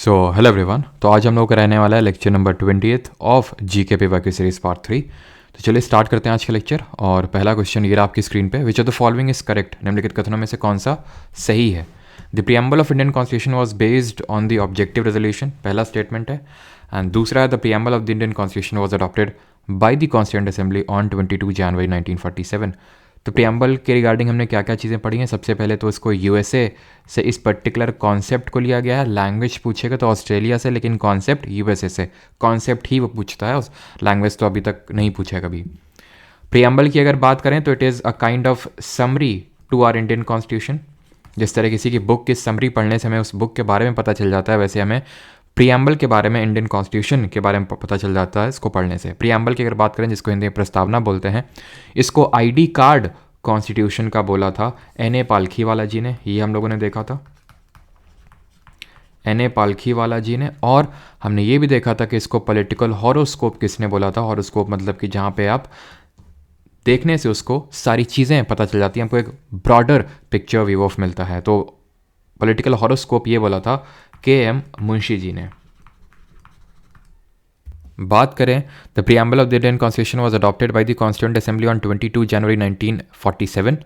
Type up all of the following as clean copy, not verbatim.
So hello everyone. तो आज हम लोग का रहने वाला है lecture number 20th of GK paper की सीरीज पार्ट 3। तो चलिए स्टार्ट करते हैं आज का लेक्चर। और पहला क्वेश्चन ये रहा आपकी स्क्रीन पे, विच of the following is correct, निम्नलिखित कथनों में से कौन सा सही है। The preamble of Indian constitution was based on the objective resolution, पहला स्टेटमेंट है। एंड दूसरा है the preamble of the Indian constitution was adopted by the constituent assembly on 22 January 1947। तो प्रियम्बल के रिगार्डिंग हमने क्या क्या चीज़ें पढ़ी हैं। सबसे पहले तो इसको यूएसए से इस पर्टिकुलर कॉन्सेप्ट को लिया गया है। लैंग्वेज पूछेगा तो ऑस्ट्रेलिया से, लेकिन कॉन्सेप्ट यूएसए से। कॉन्सेप्ट ही वो पूछता है, उस लैंग्वेज तो अभी तक नहीं पूछा कभी। प्रियम्बल की अगर बात करें तो it is a kind of summary to our Indian constitution. जिस तरह किसी की बुक की समरी पढ़ने से हमें उस बुक के बारे में पता चल जाता है, वैसे हमें प्रियम्बल के बारे में, इंडियन कॉन्स्टिट्यूशन के बारे में पता चल जाता है इसको पढ़ने से। प्रियम्बल की अगर बात करें, जिसको हिंदी में प्रस्तावना बोलते हैं, इसको आईडी कार्ड कॉन्स्टिट्यूशन का बोला था एन ए पालखीवाला जी ने। ये हम लोगों ने देखा था, एन ए पालखीवाला जी ने। और हमने ये भी देखा था कि इसको पॉलिटिकल हॉरोस्कोप किसने बोला था। हॉरोस्कोप मतलब कि जहाँ पे आप देखने से उसको सारी चीज़ें पता चल जाती हैं, हमको एक ब्रॉडर पिक्चर व्यू ऑफ मिलता है। तो पॉलिटिकल हॉरोस्कोप ये बोला था के एम मुंशी जी ने। बात करें, the preamble of the Indian constitution was adopted by the constituent assembly on 22 January 1947।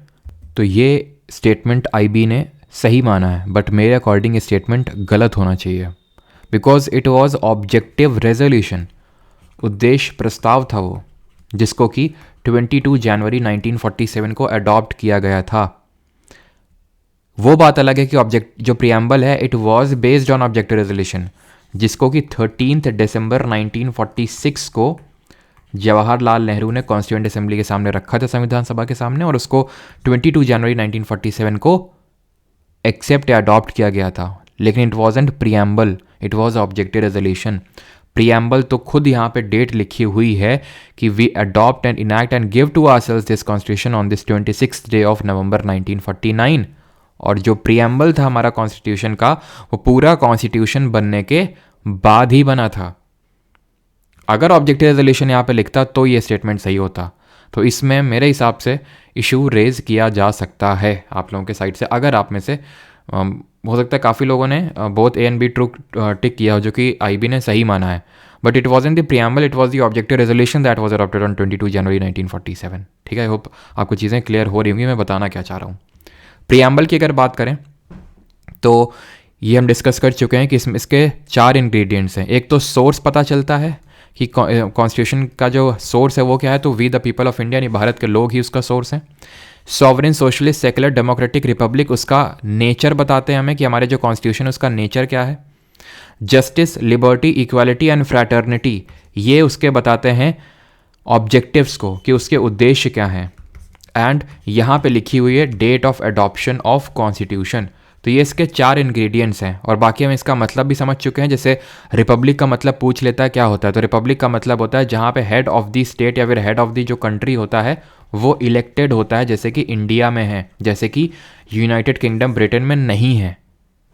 तो ये स्टेटमेंट आईबी ने सही माना है, बट मेरे अकॉर्डिंग ये स्टेटमेंट गलत होना चाहिए, because it was objective resolution, उद्देश्य प्रस्ताव था वो, जिसको कि 22 जनवरी 1947 को अडॉप्ट किया गया था। वो बात अलग है कि ऑब्जेक्ट जो प्रियम्बल है it was based on objective resolution, जिसको कि 13 दिसंबर 1946 को जवाहरलाल नेहरू ने कॉन्स्टिट्यूएंट असेंबली के सामने रखा था, संविधान सभा के सामने, और उसको 22 जनवरी 1947 को एक्सेप्ट या अडॉप्ट किया गया था। लेकिन it wasn't preamble, it was objective resolution. Preamble तो खुद यहाँ पे डेट लिखी हुई है कि we adopt and enact and give to ourselves this constitution on this 26th day of November 1949। और जो प्रियम्बल था हमारा कॉन्स्टिट्यूशन का, वो पूरा कॉन्स्टिट्यूशन बनने के बाद ही बना था। अगर ऑब्जेक्टिव रेजोल्यूशन यहाँ पे लिखता तो ये स्टेटमेंट सही होता। तो इसमें मेरे हिसाब से इशू रेज किया जा सकता है आप लोगों के साइड से। अगर आप में से हो सकता है काफ़ी लोगों ने both A and B true tick किया हो, जो कि आईबी ने सही माना है, but it was in the preamble, it was the objective resolution that was adopted on 22 January 1947। ठीक है, आई होप आपको चीज़ें क्लियर हो रही होंगी मैं बताना क्या चाह रहा हूँ। प्रियम्बल की अगर बात करें तो ये हम डिस्कस कर चुके हैं कि इसके 4 इंग्रेडिएंट्स हैं। एक तो सोर्स पता चलता है कि कॉन्स्टिट्यूशन का जो सोर्स है वो क्या है, तो we the people of India, यानी भारत के लोग ही उसका सोर्स हैं। Sovereign, socialist, secular, democratic, republic, उसका नेचर बताते हैं हमें कि हमारे जो कॉन्स्टिट्यूशन है उसका नेचर क्या है। Justice, liberty, equality and fraternity, ये उसके बताते हैं ऑब्जेक्टिव्स को, कि उसके उद्देश्य क्या हैं। एंड यहाँ पे लिखी हुई है date of adoption of constitution. तो ये इसके 4 इंग्रेडिएंट्स हैं, और बाकी हम इसका मतलब भी समझ चुके हैं। जैसे रिपब्लिक का मतलब पूछ लेता है क्या होता है, तो रिपब्लिक का मतलब होता है जहाँ पे हेड ऑफ द स्टेट या फिर हेड ऑफ द जो कंट्री होता है वो इलेक्टेड होता है, जैसे कि इंडिया में है, जैसे कि यूनाइटेड किंगडम ब्रिटेन में नहीं है,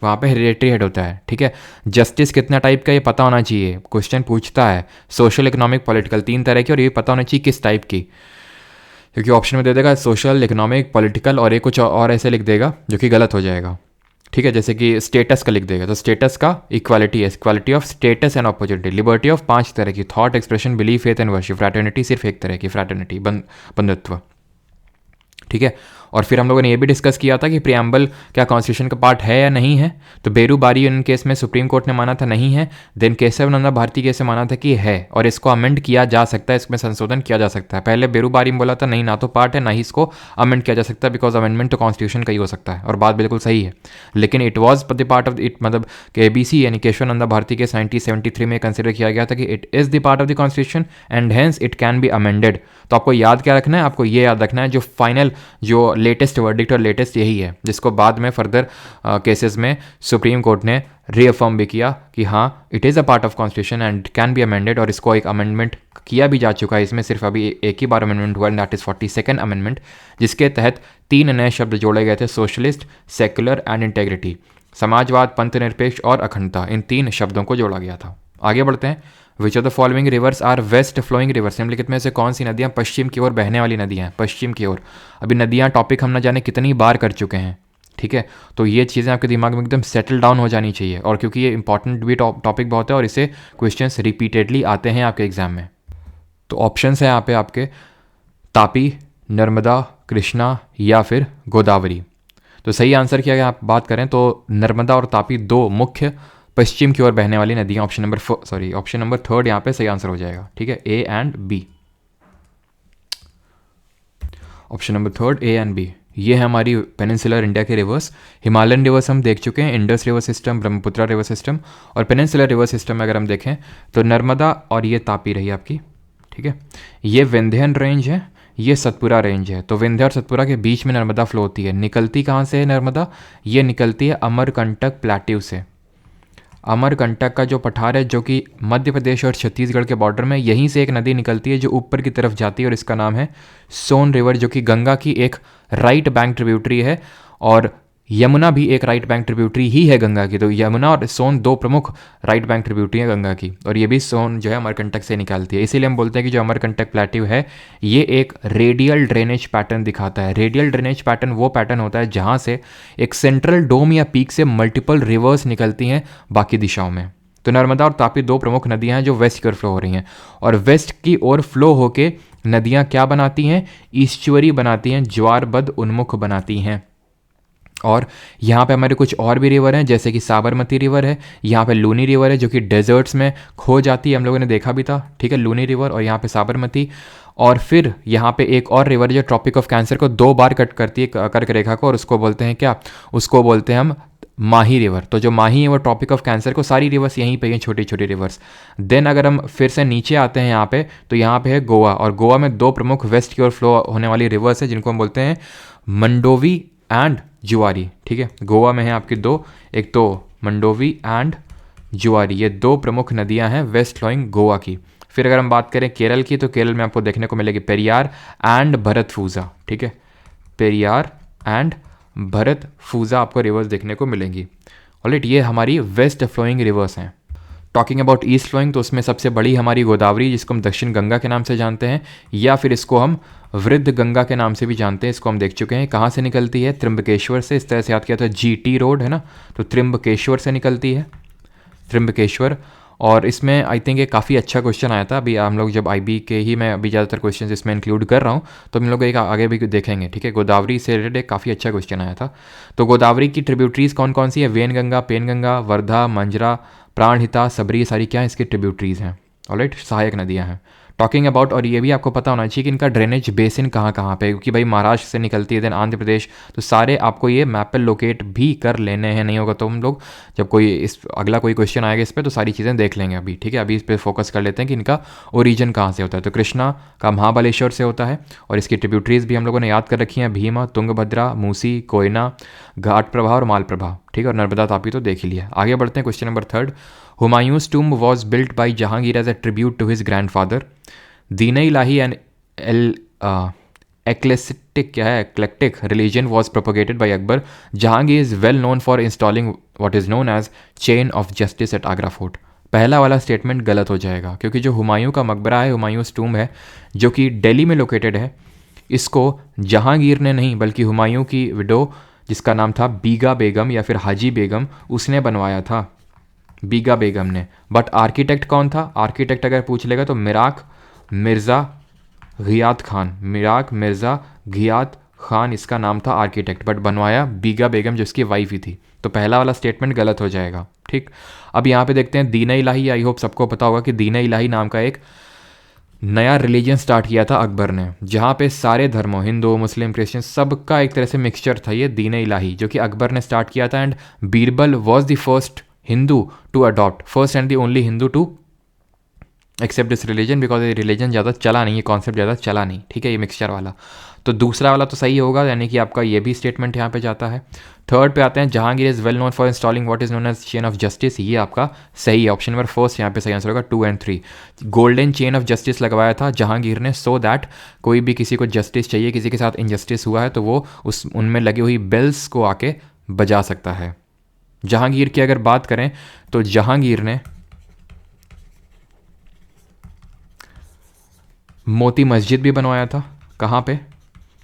वहाँ पे हेरिडेटरी हेड होता है। ठीक है, जस्टिस कितना टाइप का ये पता होना चाहिए, क्वेश्चन पूछता है। सोशल, इकोनॉमिक, पॉलिटिकल, 3 तरह की, और ये पता होना चाहिए किस टाइप की, क्योंकि ऑप्शन में दे देगा सोशल, इकोनॉमिक, पॉलिटिकल और ये कुछ और ऐसे लिख देगा जो कि गलत हो जाएगा। ठीक है, जैसे कि स्टेटस का लिख देगा, तो स्टेटस का इक्वालिटी है, equality of status and opportunity. Liberty of 5 तरह की, thought, expression, belief, faith and worship. Fraternity सिर्फ एक तरह की, फ्रैटर्निटी, बंधुत्व। ठीक है, और फिर हम लोगों ने ये भी डिस्कस किया था कि प्रियम्बल क्या कॉन्स्टिट्यूशन का पार्ट है या नहीं है। तो बेरूबारी यूनियन केस में सुप्रीम कोर्ट ने माना था नहीं है। देन केशव नंदा भारती केस में माना था कि है, और इसको अमेंड किया जा सकता है, इसमें संशोधन किया जा सकता है। पहले बेरूबारी में बोला था नहीं, ना तो पार्ट है ना ही इसको अमेंड किया जा सकता है, बिकॉज अमेंडमेंट तो कॉन्स्टिट्यूशन का ही हो सकता है, और बात बिल्कुल सही है। लेकिन it was the part of it, मतलब केबीसी यानी केशव नंदा भारती केस 1973 में कंसिडर किया गया था कि it is the part of the constitution and hence it can be amended. तो आपको याद क्या रखना है, आपको ये याद रखना है जो फाइनल, जो लेटेस्ट वर्डिक्ट और लेटेस्ट यही है, जिसको बाद में फर्दर केसेस में सुप्रीम कोर्ट ने रीअफर्म भी किया कि हाँ it is a part of constitution and can be amended. और इसको एक अमेंडमेंट किया भी जा चुका है, इसमें सिर्फ अभी एक ही बार अमेंडमेंट हुआ, दैट इज़ 42nd अमेंडमेंट, जिसके तहत 3 नए शब्द जोड़े गए थे, सोशलिस्ट, सेकुलर एंड इंटेग्रिटी। समाजवाद, पंथ निरपेक्ष और अखंडता, इन 3 शब्दों को जोड़ा गया था। आगे बढ़ते हैं। Which of the following rivers are west flowing rivers, निम्नलिखित में से कौन सी नदियाँ पश्चिम की ओर बहने वाली नदियाँ हैं, पश्चिम की ओर। अभी नदियाँ टॉपिक हम न जाने कितनी बार कर चुके हैं। ठीक है। तो ये चीज़ें आपके दिमाग में एकदम सेटल डाउन हो जानी चाहिए, और क्योंकि ये इंपॉर्टेंट भी टॉपिक बहुत है और इसे क्वेश्चंस रिपीटेडली आते हैं आपके एग्जाम में। तो ऑप्शंस हैं यहाँ पे आपके तापी, नर्मदा, कृष्णा या फिर गोदावरी। तो सही आंसर की अगर आप बात करें तो नर्मदा और तापी दो मुख्य पश्चिम की ओर बहने वाली नदियाँ। ऑप्शन नंबर थर्ड यहाँ पे सही आंसर हो जाएगा, ठीक है, A and B. Option number third A and B, ये है हमारी पेनिनसुलर इंडिया के रिवर्स। हिमालयन रिवर्स हम देख चुके हैं, Indus river system, Brahmaputra river system, और पेनिनसुलर रिवर सिस्टम में अगर हम देखें तो नर्मदा और ये तापी रही आपकी, ठीक है। ये विंध्यन रेंज है, ये सतपुरा रेंज है। तो विंध्य और सतपुरा के बीच में नर्मदा फ्लो होती है। निकलती कहाँ से है नर्मदा? ये निकलती है अमरकंटक प्लेट्यू से। अमरकंटक का जो पठार है जो कि मध्य प्रदेश और छत्तीसगढ़ के बॉर्डर में, यहीं से एक नदी निकलती है जो ऊपर की तरफ जाती है और इसका नाम है सोन रिवर, जो कि गंगा की एक राइट बैंक ट्रिब्यूटरी है, और यमुना भी एक राइट बैंक ट्रिब्यूटरी ही है गंगा की। तो यमुना और सोन दो प्रमुख राइट बैंक ट्रिब्यूटरी है गंगा की, और ये भी सोन जो है अमरकंटक से निकालती है। इसीलिए हम बोलते हैं कि जो अमरकंटक प्लेट्यू है ये एक रेडियल ड्रेनेज पैटर्न दिखाता है। रेडियल ड्रेनेज पैटर्न वो पैटर्न होता है जहाँ से एक सेंट्रल डोम या पीक से मल्टीपल रिवर्स निकलती हैं बाकी दिशाओं में। तो नर्मदा और तापी दो प्रमुख नदियाँ हैं जो वेस्ट की ओर फ्लो हो रही हैं, और वेस्ट की ओर फ्लो होके नदियाँ क्या बनाती हैं? ईश्वरी बनाती हैं, ज्वारबद्ध उन्मुख बनाती हैं। और यहाँ पे हमारे कुछ और भी रिवर हैं, जैसे कि साबरमती रिवर है, यहाँ पे लूनी रिवर है जो कि डेजर्ट्स में खो जाती है, हम लोगों ने देखा भी था, ठीक है, लूनी रिवर, और यहाँ पे साबरमती। और फिर यहाँ पे एक और रिवर जो ट्रॉपिक ऑफ कैंसर को दो बार कट करती है कर्क रेखा को, और उसको बोलते हैं क्या? उसको बोलते हैं हम माही रिवर। तो जो माही है वो ट्रॉपिक ऑफ कैंसर को, सारी रिवर्स यहीं पे हैं, छोटी छोटी रिवर्स। देन अगर हम फिर से नीचे आते हैं यहाँ पे, तो यहाँ पे है गोवा, और गोवा में दो प्रमुख वेस्ट की ओर फ्लो होने वाली रिवर्स है जिनको हम बोलते हैं मंडोवी एंड जुआरी, ठीक है। गोवा में है आपकी दो, एक तो मंडोवी एंड जुआरी, ये दो प्रमुख नदियां हैं वेस्ट फ्लोइंग गोवा की। फिर अगर हम बात करें केरल की, तो केरल में आपको देखने को मिलेगी पेरियार एंड भरतफूजा, ठीक है, पेरियार एंड भरतफूजा आपको रिवर्स देखने को मिलेंगी। ऑलराइट, ये हमारी वेस्ट फ्लोइंग रिवर्स हैं। टॉकिंग अबाउट ईस्ट फ्लोइंग, तो उसमें सबसे बड़ी हमारी गोदावरी, जिसको हम दक्षिण गंगा के नाम से जानते हैं, या फिर इसको हम वृद्ध गंगा के नाम से भी जानते हैं। इसको हम देख चुके हैं। कहाँ से निकलती है? त्र्यंबकेश्वर से। इस तरह से याद किया था, GT रोड है ना, तो त्र्यंबकेश्वर से निकलती है, त्र्यंबकेश्वर। और इसमें आई थिंक एक काफ़ी अच्छा क्वेश्चन आया था अभी, हम लोग जब IB के ही मैं अभी ज़्यादातर क्वेश्चन इसमें इंक्लूड कर रहा हूँ, तो हम लोग एक आगे भी देखेंगे, ठीक है। गोदावरी से रिलेटेड एक काफ़ी अच्छा क्वेश्चन आया था। तो गोदावरी की ट्रिब्यूटरीज कौन कौन सी है? वेनगंगा, पेनगंगा, वर्धा, मंजरा, प्राणहिता, सबरी, ये सारी क्या है? इसकी ट्रिब्यूटरीज हैं। ऑलराइट, सहायक नदियाँ हैं। टॉकिंग अबाउट, और ये भी आपको पता होना चाहिए कि इनका ड्रेनेज बेसिन कहाँ कहाँ पे, क्योंकि भाई महाराष्ट्र से निकलती है, देन आंध्र प्रदेश, तो सारे आपको ये मैप पे लोकेट भी कर लेने हैं। नहीं होगा तो हम लोग जब अगला कोई क्वेश्चन आएगा इस पर, तो सारी चीज़ें देख लेंगे अभी, ठीक है। अभी इस पर फोकस कर लेते हैं कि इनका ओरिजिन कहाँ से होता है। तो कृष्णा का महाबलेश्वर से होता है, और इसकी ट्रिब्यूटरीज भी हम लोगों ने याद कर रखी हैं, भीमा, तुंगभद्रा, मूसी, कोयना, घाट प्रभा और माल प्रभा, ठीक है। और नर्मदा, तापी तो देख ही लिया। आगे बढ़ते हैं, question number third. Humayun's tomb was built by Jahangir as a tribute to his grandfather. Din Ilahi and eclectic religion was propagated by Akbar. Jahangir is well known for installing what is known as chain of justice at Agra Fort. पहला वाला statement गलत हो जाएगा, क्योंकि जो हुमायूं का मकबरा है, हुमायूंस टूम्ब है, जो कि दिल्ली में लोकेटेड है, इसको जहांगीर ने नहीं बल्कि हुमायूं की विडो, जिसका नाम था बीगा बेगम या फिर हाजी बेगम, उसने बनवाया था, बीगा बेगम ने। बट आर्किटेक्ट कौन था? आर्किटेक्ट अगर पूछ लेगा तो मिराक मिर्ज़ा घियात खान, मिराक मिर्ज़ा घियात खान इसका नाम था आर्किटेक्ट, बट बनवाया बीगा बेगम जो इसकी वाइफ ही थी। तो पहला वाला स्टेटमेंट गलत हो जाएगा, ठीक। अब यहाँ पे देखते हैं दीन इलाही। आई होप सबको पता होगा कि दीन इलाही नाम का एक नया रिलीजन स्टार्ट किया था अकबर ने, जहाँ पे सारे धर्मों, हिंदू, मुस्लिम, क्रिश्चियन, सबका एक तरह से मिक्सचर था ये दीन इलाही, जो कि अकबर ने स्टार्ट किया था। And Birbal was the first Hindu to adopt, first and the only Hindu to accept this religion, because ये रिलीजन ज़्यादा चला नहीं, ये कॉन्सेप्ट ज़्यादा चला नहीं, ठीक है, ये मिक्सचर वाला। तो दूसरा वाला तो सही होगा, यानी कि आपका ये भी स्टेटमेंट यहाँ पे जाता है। थर्ड पे आते हैं, Jahangir is well known for installing what is known as chain of justice, ये आपका सही है। ऑप्शन नंबर फर्स्ट यहाँ पे सही आंसर होगा, 2 और 3। गोल्डन चेन ऑफ जस्टिस लगवाया था जहांगीर ने, सो दैट कोई भी किसी को जस्टिस चाहिए, किसी के साथ इनजस्टिस हुआ है, तो वो उनमें लगी हुई बेल्स को आके बजा सकता है। जहांगीर की अगर बात करें तो जहांगीर ने मोती मस्जिद भी बनवाया था। कहाँ पे?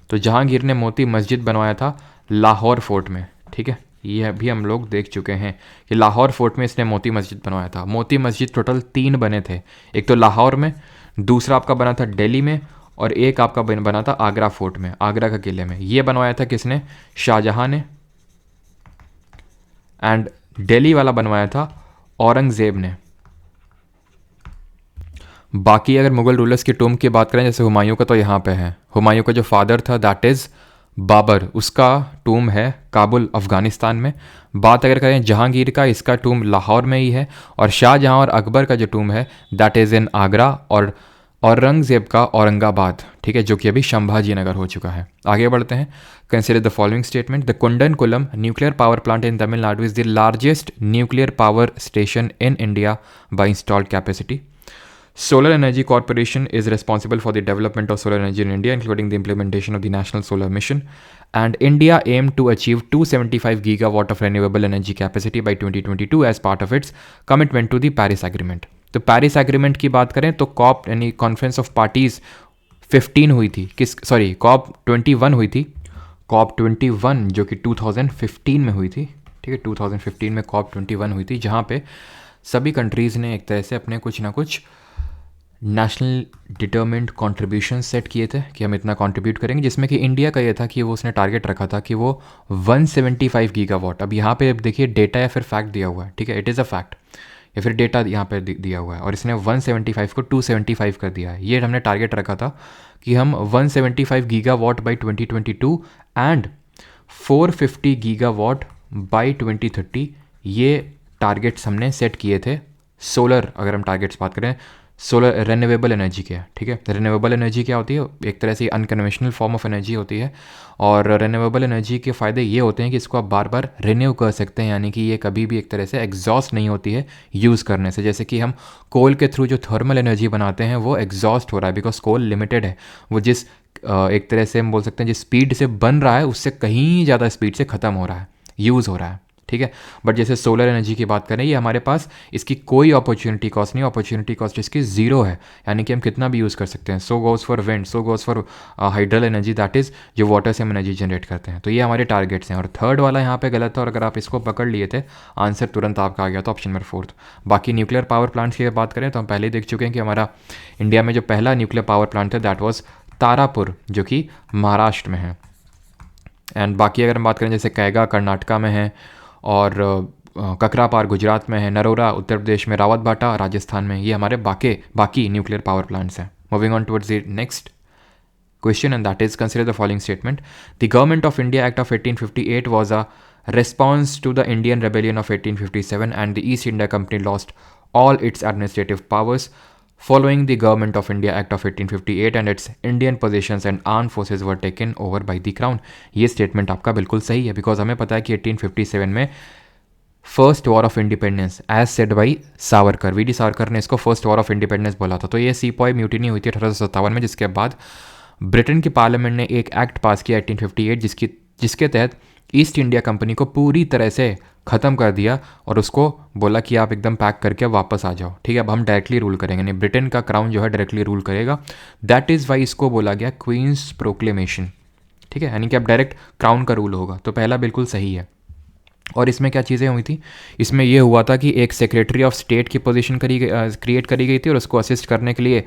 तो जहांगीर ने मोती मस्जिद बनवाया था लाहौर फोर्ट में, ठीक। ठीक है, ये भी हम लोग देख चुके हैं कि लाहौर फोर्ट में इसने मोती मस्जिद बनवाया था। मोती मस्जिद टोटल 3 बने थे, एक तो लाहौर में, दूसरा आपका बना था दिल्ली में, और एक आपका बना था आगरा फोर्ट में, आगरा का किले में। ये बनवाया था किसने? शाहजहां ने। एंड दिल्ली वाला बनवाया था औरंगजेब ने। बाकी अगर मुगल रूलर्स की टूम की बात करें, जैसे हुमायूं का तो यहाँ पे है, हुमायूं का जो फादर था दैट इज़ बाबर, उसका टूम है काबुल अफ़गानिस्तान में। बात अगर करें जहांगीर का, इसका टूम लाहौर में ही है। और शाहजहां और अकबर का जो टूम है दैट इज़ इन आगरा, और औरंगजेब का औरंगाबाद, ठीक है, जो कि अभी संभाजी नगर हो चुका है। आगे बढ़ते हैं। Consider the following statement. The Kudankulam nuclear power plant in Tamil Nadu is the largest nuclear power station in India by installed capacity. Solar Energy Corporation is responsible for the development of solar energy in India, including the implementation of the National Solar Mission. And India aimed to achieve 275 gigawatt of renewable energy capacity by 2022 as part of its commitment to the Paris Agreement. तो Paris agreement की बात करें तो corp यानी conference of parties 15 हुई थी, corp 21 हुई थी। कॉप 21 जो कि 2015 में हुई थी, ठीक है, 2015 में कॉप 21 हुई थी, जहाँ पे सभी कंट्रीज़ ने एक तरह से अपने कुछ ना कुछ नेशनल डिटर्मिन्ड कॉन्ट्रीब्यूशन सेट किए थे कि हम इतना कंट्रीब्यूट करेंगे, जिसमें कि इंडिया का ये था कि वो उसने टारगेट रखा था कि वो 175 गीगावाट। अब यहाँ पे देखिए डेटा या फिर फैक्ट दिया हुआ है, ठीक है, इट इज़ अ फैक्ट, या फिर डेटा यहाँ पे दिया हुआ है, और इसने 175 को 275 कर दिया है। ये हमने टारगेट रखा था कि हम 175 gigawatt by 2022 and 450 gigawatt by 2030, ये टारगेट्स हमने सेट किए थे। सोलर अगर हम टारगेट्स बात करें, सोलर रिन्यूएबल एनर्जी क्या है, ठीक है, रिन्यूएबल एनर्जी क्या होती है? एक तरह से अनकन्वेंशनल फॉर्म ऑफ एनर्जी होती है, और रिन्यूएबल एनर्जी के फ़ायदे ये होते हैं कि इसको आप बार बार रिन्यू कर सकते हैं, यानी कि ये कभी भी एक तरह से एग्जॉस्ट नहीं होती है यूज़ करने से। जैसे कि हम कोल के थ्रू जो थर्मल एनर्जी बनाते हैं वो एग्जॉस्ट हो रहा है बिकॉज कोल लिमिटेड है, वो जिस एक तरह से हम बोल सकते हैं जिस स्पीड से बन रहा है उससे कहीं ज़्यादा स्पीड से ख़त्म हो रहा है, यूज़ हो रहा है, ठीक है। बट जैसे सोलर एनर्जी की बात करें, ये हमारे पास इसकी कोई अपॉर्चुनिटी कॉस्ट नहीं, अपॉर्चुनिटी कॉस्ट इसकी ज़ीरो है, यानी कि हम कितना भी यूज़ कर सकते हैं। So goes for wind, so goes for hydel energy, that is जो वाटर से हम एनर्जी जनरेट करते हैं। तो ये हमारे टारगेट्स हैं। और थर्ड वाला यहाँ पे गलत था, और अगर आप इसको पकड़ लिए थे आंसर तुरंत आपका आ गया था ऑप्शन नंबर 4। बाकी न्यूक्लियर पावर प्लांट्स की बात करें तो हम पहले ही देख चुके हैं कि हमारा इंडिया में जो पहला न्यूक्लियर पावर प्लांट है दैट वॉज तारापुर, जो कि महाराष्ट्र में है। एंड बाकी अगर हम बात करें जैसे कैगा कर्नाटका में है, और ककरापार गुजरात में है, नरोरा उत्तर प्रदेश में, रावत भाटा राजस्थान में, ये हमारे बाकी न्यूक्लियर पावर प्लांट्स हैं। Moving on towards the next question and that is consider the following statement. The government of India act of 1858 was a response to the Indian Rebellion of 1857 and the East India Company lost all its administrative powers following the Government of India Act of 1858 and its Indian possessions and armed forces were taken over by the Crown। ये statement आपका बिल्कुल सही है because हमें पता है कि 1857 में first war of independence as said by Savarkar, V D Savarkar ने इसको फर्स्ट वॉर ऑफ इंडिपेंडेंस बोला था। तो ये सीपॉय म्यूटिनी हुई थी 1857 में, जिसके बाद ब्रिटेन की पार्लियामेंट ने एक एक्ट पास किया 1858 जिसके तहत ईस्ट इंडिया कंपनी को पूरी तरह से ख़त्म कर दिया और उसको बोला कि आप एकदम पैक करके वापस आ जाओ, ठीक है, अब हम डायरेक्टली रूल करेंगे, नहीं ब्रिटेन का क्राउन जो है डायरेक्टली रूल करेगा। दैट इज़ वाई इसको बोला गया क्वींस प्रोक्लेमेशन, ठीक है, यानी कि अब डायरेक्ट क्राउन का रूल होगा। तो पहला बिल्कुल सही है। और इसमें क्या चीज़ें हुई थी? इसमें यह हुआ था कि एक सेक्रेटरी ऑफ स्टेट की पोजीशन क्रिएट करी गई थी और उसको असिस्ट करने के लिए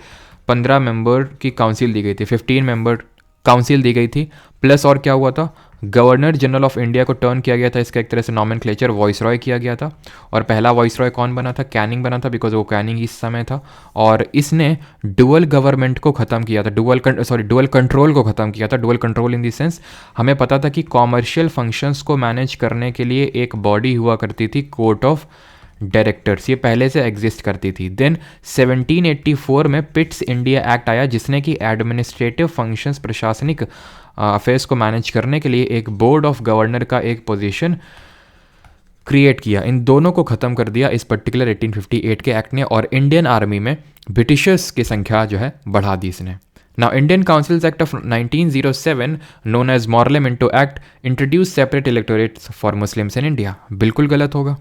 15 मेंबर की काउंसिल दी गई थी, 15 मेंबर काउंसिल दी गई थी। प्लस और क्या हुआ था, गवर्नर जनरल ऑफ इंडिया को टर्न किया गया था, इसका एक तरह से नॉमेनक्लेचर वॉइसरॉय किया गया था। और पहला वॉइसरॉय कौन बना था? कैनिंग बना था, बिकॉज वो कैनिंग इस समय था। और इसने डुअल गवर्नमेंट को ख़त्म किया था, डुअल कंट्रोल को ख़त्म किया था। Dual control in the sense हमें पता था कि कॉमर्शियल फंक्शंस को मैनेज करने के लिए एक बॉडी हुआ करती थी, कोर्ट ऑफ डायरेक्टर्स, ये पहले से एग्जिस्ट करती थी। देन 1784 में पिट्स इंडिया एक्ट आया जिसने कि एडमिनिस्ट्रेटिव फंक्शंस, प्रशासनिक अफेयर्स को मैनेज करने के लिए एक बोर्ड ऑफ गवर्नर का एक पोजीशन क्रिएट किया। इन दोनों को ख़त्म कर दिया इस पर्टिकुलर 1858 के एक्ट ने, और इंडियन आर्मी में ब्रिटिशर्स की संख्या जो है बढ़ा दी इसने। Now Indian councils act of 1907 known as Morley Minto act introduce separate electorates for Muslims in India. बिल्कुल गलत होगा,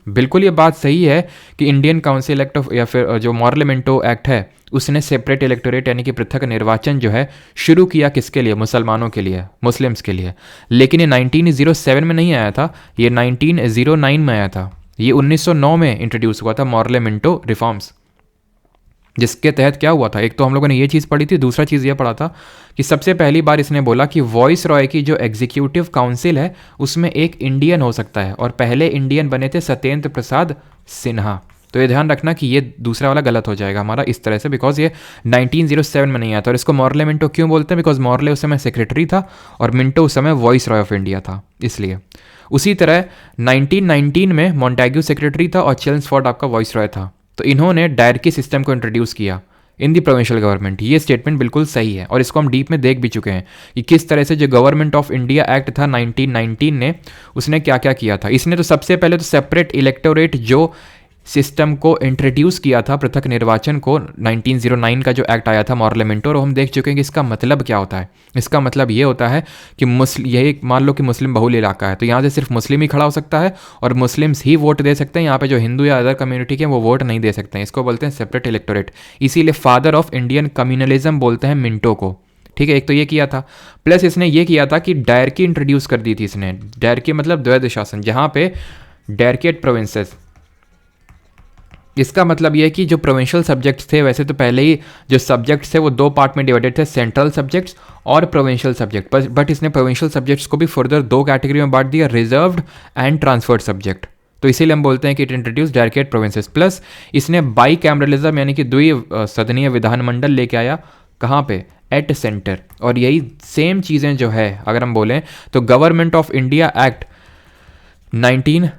बिल्कुल ये बात सही है कि इंडियन काउंसिल एक्ट ऑफ या फिर जो मॉर्लेमेंटो एक्ट है उसने सेपरेट इलेक्टोरेट यानी कि पृथक निर्वाचन जो है शुरू किया किसके लिए, मुसलमानों के लिए, मुस्लिम्स के लिए। लेकिन ये 1907 में नहीं आया था, ये 1909 में आया था। ये 1909 में इंट्रोड्यूस हुआ था मॉर्लेमेंटो रिफॉर्म्स, जिसके तहत क्या हुआ था, एक तो हम लोगों ने ये चीज़ पढ़ी थी, दूसरा चीज़ ये पढ़ा था कि सबसे पहली बार इसने बोला कि वॉइस रॉय की जो एग्जीक्यूटिव काउंसिल है उसमें एक इंडियन हो सकता है, और पहले इंडियन बने थे सत्येंद्र प्रसाद सिन्हा। तो ये ध्यान रखना कि ये दूसरा वाला गलत हो जाएगा हमारा इस तरह से, बिकॉज ये 1907 में नहीं आया था। और इसको मॉर्ले मिंटो क्यों बोलते हैं, बिकॉज मॉर्ले उस समय सेक्रेटरी था और मिंटो उस समय वॉइस रॉय ऑफ इंडिया था, इसलिए। उसी तरह 1919 में मॉन्टेग्यू सेक्रेटरी था और चेल्मसफोर्ड आपका वॉइस रॉय था। तो इन्होंने डायरकी सिस्टम को इंट्रोड्यूस किया इन दी प्रोविंशियल गवर्नमेंट। ये स्टेटमेंट बिल्कुल सही है और इसको हम डीप में देख भी चुके हैं कि किस तरह से जो गवर्नमेंट ऑफ इंडिया एक्ट था 1919 ने, उसने क्या क्या किया था। इसने तो सबसे पहले तो सेपरेट इलेक्टोरेट जो सिस्टम को इंट्रोड्यूस किया था, पृथक निर्वाचन को, 1909 का जो एक्ट आया था मॉर्लेमेंटो, और हम देख चुके हैं कि इसका मतलब क्या होता है। इसका मतलब ये होता है कि यही मान लो कि मुस्लिम बहुल इलाका है, तो यहाँ से सिर्फ मुस्लिम ही खड़ा हो सकता है और मुस्लिम्स ही वोट दे सकते हैं। यहाँ पे जो हिंदू या अदर कम्युनिटी के वो वोट नहीं दे सकते हैं। इसको बोलते हैं सेपरेट इलेक्टोरेट। इसीलिए फादर ऑफ इंडियन कम्युनलिज्म बोलते हैं मिंटो को, ठीक है। एक तो ये किया था, प्लस इसने ये किया था कि डायरकी इंट्रोड्यूस कर दी थी इसने। डायरकी मतलब द्वैध शासन, जहाँ पे डायरकेट प्रोविंसेस, इसका मतलब यह है कि जो प्रोविंशियल सब्जेक्ट्स थे, वैसे तो पहले ही जो सब्जेक्ट्स थे वो दो पार्ट में डिवाइडेड थे, सेंट्रल सब्जेक्ट्स और प्रोविंशियल सब्जेक्ट, बट इसने प्रोविंशियल सब्जेक्ट्स को भी फर्दर दो कैटेगरी में बांट दिया, रिजर्व्ड एंड ट्रांसफर्ड सब्जेक्ट। तो इसीलिए हम बोलते हैं कि इट इंट्रोड्यूस डायरकेट प्रोविंसेस। प्लस इसने बाई कैमरलिज्म यानी कि द्विसदनीय विधानमंडल लेके आया, कहाँ पे, एट सेंटर। और यही सेम चीज़ें जो है अगर हम बोलें तो गवर्नमेंट ऑफ इंडिया एक्ट 19,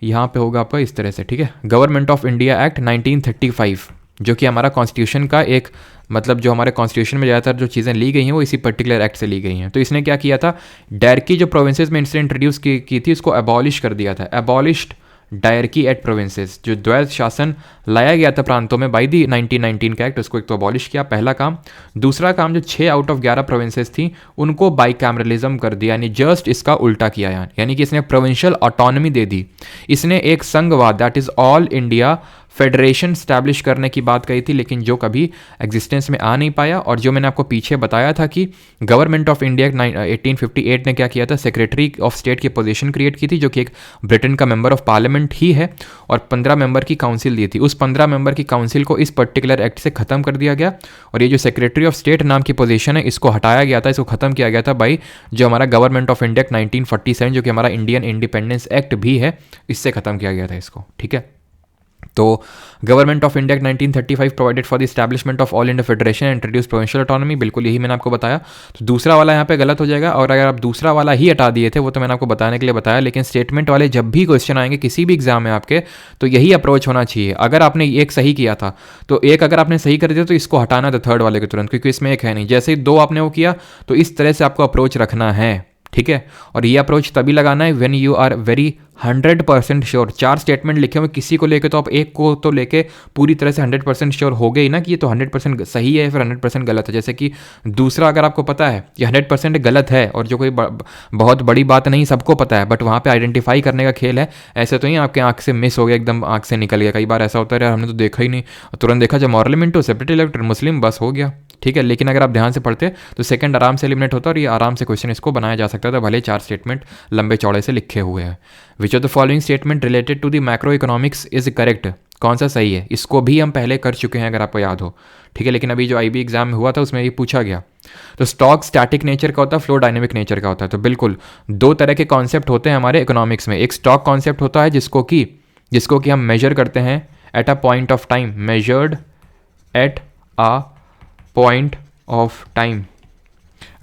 यहाँ पे होगा आपका इस तरह से, ठीक है, गवर्नमेंट ऑफ इंडिया एक्ट 1935, जो कि हमारा कॉन्स्टिट्यूशन का एक मतलब जो हमारे कॉन्स्टिट्यूशन में ज़्यादातर जो चीज़ें ली गई हैं वो इसी पर्टिकुलर एक्ट से ली गई हैं। तो इसने क्या किया था, डायरकी जो प्रोविंसेस में इसने इंट्रोड्यूस की थी, उसको एबॉलिश कर दिया था, एबॉलिश्ड डायरकी एट प्रोविंसेस। जो द्वैध शासन लाया गया था प्रांतों में बाई दी 1919 का एक्ट, उसको एक तो अबॉलिश किया, पहला काम। दूसरा काम, जो 6 आउट ऑफ 11 प्रोविंसेस थी उनको बाई कैमरलिज्म कर दिया, यानी जस्ट इसका उल्टा किया, यानी कि इसने प्रोविंशियल ऑटोनॉमी दे दी। इसने एक संघवाद, that is all India federation establish करने की बात कही थी, लेकिन जो कभी एग्जिस्टेंस में आ नहीं पाया। और जो मैंने आपको पीछे बताया था कि गवर्नमेंट ऑफ इंडिया 1858 ने क्या किया था, सेक्रेटरी ऑफ स्टेट की पोजीशन क्रिएट की थी, जो कि एक ब्रिटेन का मेंबर ऑफ पार्लियामेंट ही है, और 15 मेंबर की काउंसिल दी थी। उस 15 मेंबर की काउंसिल को इस पर्टिकुलर एक्ट से खत्म कर दिया गया, और ये जो सेक्रेटरी ऑफ स्टेट नाम की पोजीशन है इसको हटाया गया था, इसको खत्म किया गया था बाई जो हमारा गवर्नमेंट ऑफ इंडिया 1947, जो कि हमारा इंडियन इंडिपेंडेंस एक्ट भी है, इससे खत्म किया गया था इसको, ठीक है। तो government of India 1935 provided for the establishment of all India federation, introduce provincial autonomy, बिल्कुल यही मैंने आपको बताया। तो दूसरा वाला यहाँ पे गलत हो जाएगा, और अगर आप दूसरा वाला ही हटा दिए थे, वो तो मैंने आपको बताने के लिए बताया, लेकिन स्टेटमेंट वाले जब भी क्वेश्चन आएंगे किसी भी एग्जाम में आपके, तो यही अप्रोच होना चाहिए। अगर आपने एक सही किया था तो एक अगर आपने सही कर दिया तो इसको हटाना था थर्ड वाले के तुरंत, क्योंकि इसमें एक है नहीं। जैसे ही दो आपने वो किया तो इस तरह से आपको अप्रोच रखना है, ठीक है। और ये अप्रोच तभी लगाना है when you are very 100% sure. 4 statement लिखे हुए किसी को लेके, तो आप एक को तो लेके पूरी तरह से 100% श्योर हो गए ही ना कि ये तो 100% सही है फिर 100% गलत है। जैसे कि दूसरा अगर आपको पता है कि 100% गलत है और जो कोई बहुत बड़ी बात नहीं, सबको पता है, बट वहाँ पे आइडेंटिफाई करने का खेल है। ऐसे तो ही आपके आँख से मिस हो गया, एकदम आँख से निकल गया। कई बार ऐसा होता है यार हमने तो देखा ही नहीं, तुरंत देखा जब मॉर्लेमेंटो सेपरेट इलेक्टर मुस्लिम, बस हो गया, ठीक है। लेकिन अगर आप ध्यान से पढ़ते तो सेकंड आराम से एलिमिनेट होता और ये आराम से क्वेश्चन इसको बनाया जा सकता था, भले 4 स्टेटमेंट लंबे चौड़े से लिखे हुए हैं। Which of the following statement related to the macroeconomics is correct, कौन सा सही है, इसको भी हम पहले कर चुके हैं अगर आपको याद हो, ठीक है। लेकिन अभी जो IB एग्जाम में हुआ था उसमें ये पूछा गया। तो स्टॉक स्टैटिक नेचर का होता है, फ्लो डायनेमिक नेचर का होता है। तो बिल्कुल 2 तरह के कॉन्सेप्ट होते हैं हमारे इकोनॉमिक्स में। एक स्टॉक कॉन्सेप्ट होता है जिसको कि हम मेजर करते हैं at a point of time, measured at a point of time.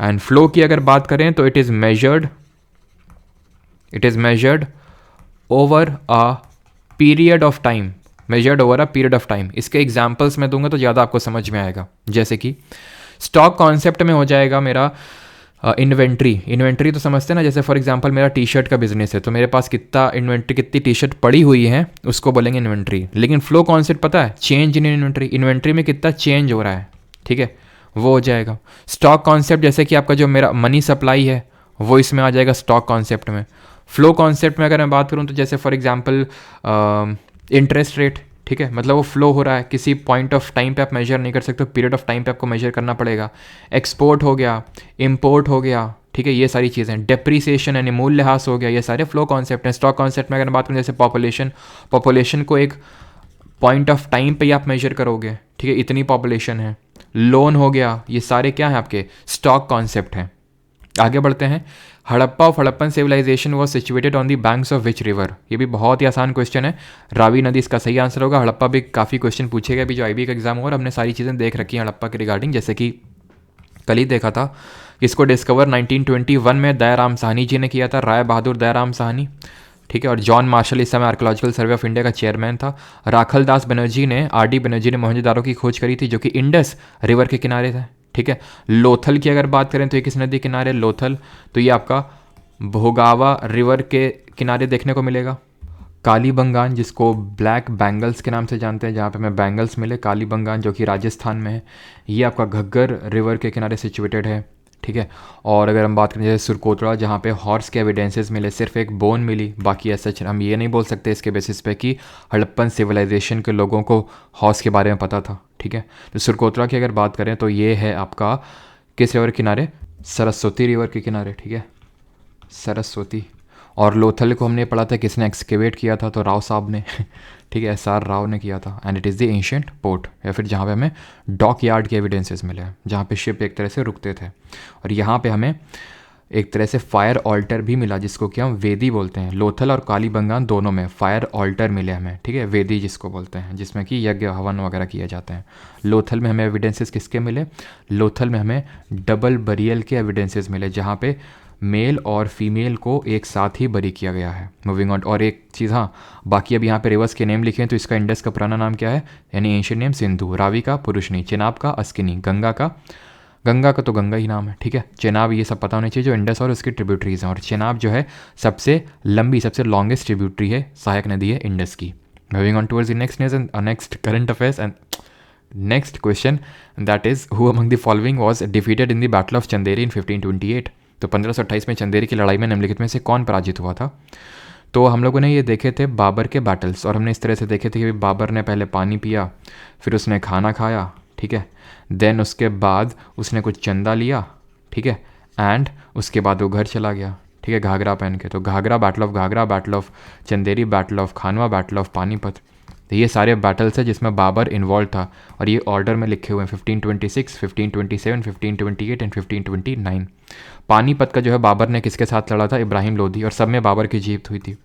And flow की अगर बात करें तो it is measured over a period of time, measured over a period of time. इसके एग्जांपल्स मैं दूंगा तो ज़्यादा आपको समझ में आएगा। जैसे कि स्टॉक कॉन्सेप्ट में हो जाएगा मेरा इन्वेंट्री तो समझते हैं ना। जैसे फॉर एग्जांपल मेरा टी शर्ट का बिजनेस है, तो मेरे पास कितनी टी शर्ट पड़ी हुई है उसको बोलेंगे इन्वेंट्री। लेकिन फ्लो कॉन्सेप्ट पता है, चेंज इन इन्वेंट्री में कितना चेंज हो रहा है, ठीक है, वो हो जाएगा स्टॉक कॉन्सेप्ट। जैसे कि आपका जो मेरा मनी सप्लाई है वो इसमें आ जाएगा स्टॉक कॉन्सेप्ट में। फ्लो कॉन्सेप्ट में अगर मैं बात करूँ तो जैसे फॉर एग्जांपल इंटरेस्ट रेट, ठीक है, मतलब वो फ्लो हो रहा है, किसी पॉइंट ऑफ टाइम पे आप मेजर नहीं कर सकते, पीरियड ऑफ टाइम पे आपको मेजर करना पड़ेगा। एक्सपोर्ट हो गया, इम्पोर्ट हो गया, ठीक है, ये सारी चीज़ें। डेप्रीसिएशन यानी मूल्यह्रास हो गया, ये सारे फ्लो कॉन्सेप्ट हैं। स्टॉक कॉन्सेप्ट में अगर मैं बात करूँ जैसे पॉपुलेशन को एक पॉइंट ऑफ टाइम पे ही आप मेजर करोगे, ठीक है, इतनी पॉपुलेशन है। लोन हो गया, ये सारे क्या हैं आपके स्टॉक कॉन्सेप्ट हैं। आगे बढ़ते हैं। Harappa of Harappan civilisation was situated on the banks of which river. ये भी बहुत ही आसान क्वेश्चन है, रावी नदी इसका सही आंसर होगा। हड़प्पा भी काफ़ी क्वेश्चन पूछे गए अभी जो IB का एग्जाम हो, और हमने सारी चीज़ें देख रखी हैं हड़प्पा के रिगार्डिंग, जैसे कि कल ही देखा था कि इसको डिस्कवर 1921 में दयाराम साहनी जी ने किया था, राय बहादुर दयाराम साहनी, ठीक है, और जॉन मार्शल इस समय आर्कोलॉजिकल सर्वे ऑफ इंडिया का चेयरमैन था। राखल दास बनर्जी ने RD बनर्जी ने मोहनजोदारो की खोज करी थी जो कि इंडस रिवर के किनारे था, ठीक है। लोथल की अगर बात करें तो ये किस नदी के किनारे, लोथल, तो ये आपका भोगावा रिवर के किनारे देखने को मिलेगा। कालीबंगान, जिसको ब्लैक बैंगल्स के नाम से जानते हैं, जहाँ पे हमें बैंगल्स मिले, कालीबंगान जो कि राजस्थान में है, ये आपका घग्गर रिवर के किनारे सिचुएटेड है, ठीक है। और अगर हम बात करें जैसे सुरकोतड़ा, जहाँ पे हॉर्स के एविडेंसेस मिले, सिर्फ एक बोन मिली, बाकी ऐसा हम ये नहीं बोल सकते इसके बेसिस पे कि हड़प्पन सिविलाइजेशन के लोगों को हॉर्स के बारे में पता था, ठीक है। तो सुरकोतड़ा की अगर बात करें तो ये है आपका किस रिवर किनारे, सरस्वती रिवर के किनारे, ठीक है, सरस्वती। और लोथल को हमने पढ़ा था किसने एक्सकेवेट किया था, तो राव साहब ने, ठीक है, SR राव ने किया था। And it is the ancient port, या फिर जहाँ पे हमें डॉक यार्ड के एविडेंसेस मिले हैं, जहाँ पे शिप एक तरह से रुकते थे। और यहाँ पे हमें एक तरह से फायर ऑल्टर भी मिला, जिसको कि हम वेदी बोलते हैं। लोथल और कालीबंगान दोनों में फायर ऑल्टर मिले हमें, ठीक है, वेदी जिसको बोलते हैं, जिसमें कि यज्ञ हवन वगैरह किए जाते हैं। लोथल में हमें एविडेंसेस किसके मिले, लोथल में हमें डबल बरियल के एविडेंसेस मिले, जहाँ पे मेल और फीमेल को एक साथ ही बरी किया गया है। Moving on. और एक चीज़, हाँ, बाकी अब यहाँ पे रिवर्स के नेम लिखे हैं, तो इसका इंडस का पुराना नाम क्या है, यानी एंशिएंट नेम सिंधु। रावी का पुरुषनी, चेनाब का अस्किनी, गंगा का तो गंगा ही नाम है, ठीक है। चेनाब ये सब पता होना चाहिए जो इंडस और उसकी ट्रिब्यूटरीज हैं। और चेनाब जो है सबसे लंबी, सबसे लॉन्गेस्ट ट्रिब्यूटरी है, सहायक नदी है इंडस की। Moving on towards the next current affairs and next question, that is who among the following was defeated in the battle of Chanderi in 1528। तो 1528 में चंदेरी की लड़ाई में निम्नलिखित में से कौन पराजित हुआ था। तो हम लोगों ने ये देखे थे बाबर के बैटल्स, और हमने इस तरह से देखे थे कि बाबर ने पहले पानी पिया, फिर उसने खाना खाया, ठीक है, देन उसके बाद उसने कुछ चंदा लिया, ठीक है, एंड उसके बाद वो घर चला गया, ठीक है, घाघरा पहन के। तो Ghaghra, battle of Ghaghra, battle of Chanderi, battle of Khanwa, battle of Panipat, तो ये सारे बैटल्स हैं जिसमें बाबर इन्वॉल्व था। और ये ऑर्डर में लिखे हुए हैं 1526, 1527, 1528 एंड 1529। पानीपत का जो है बाबर ने किसके साथ लड़ा था, इब्राहिम लोधी, और सब में बाबर की जीत हुई थी।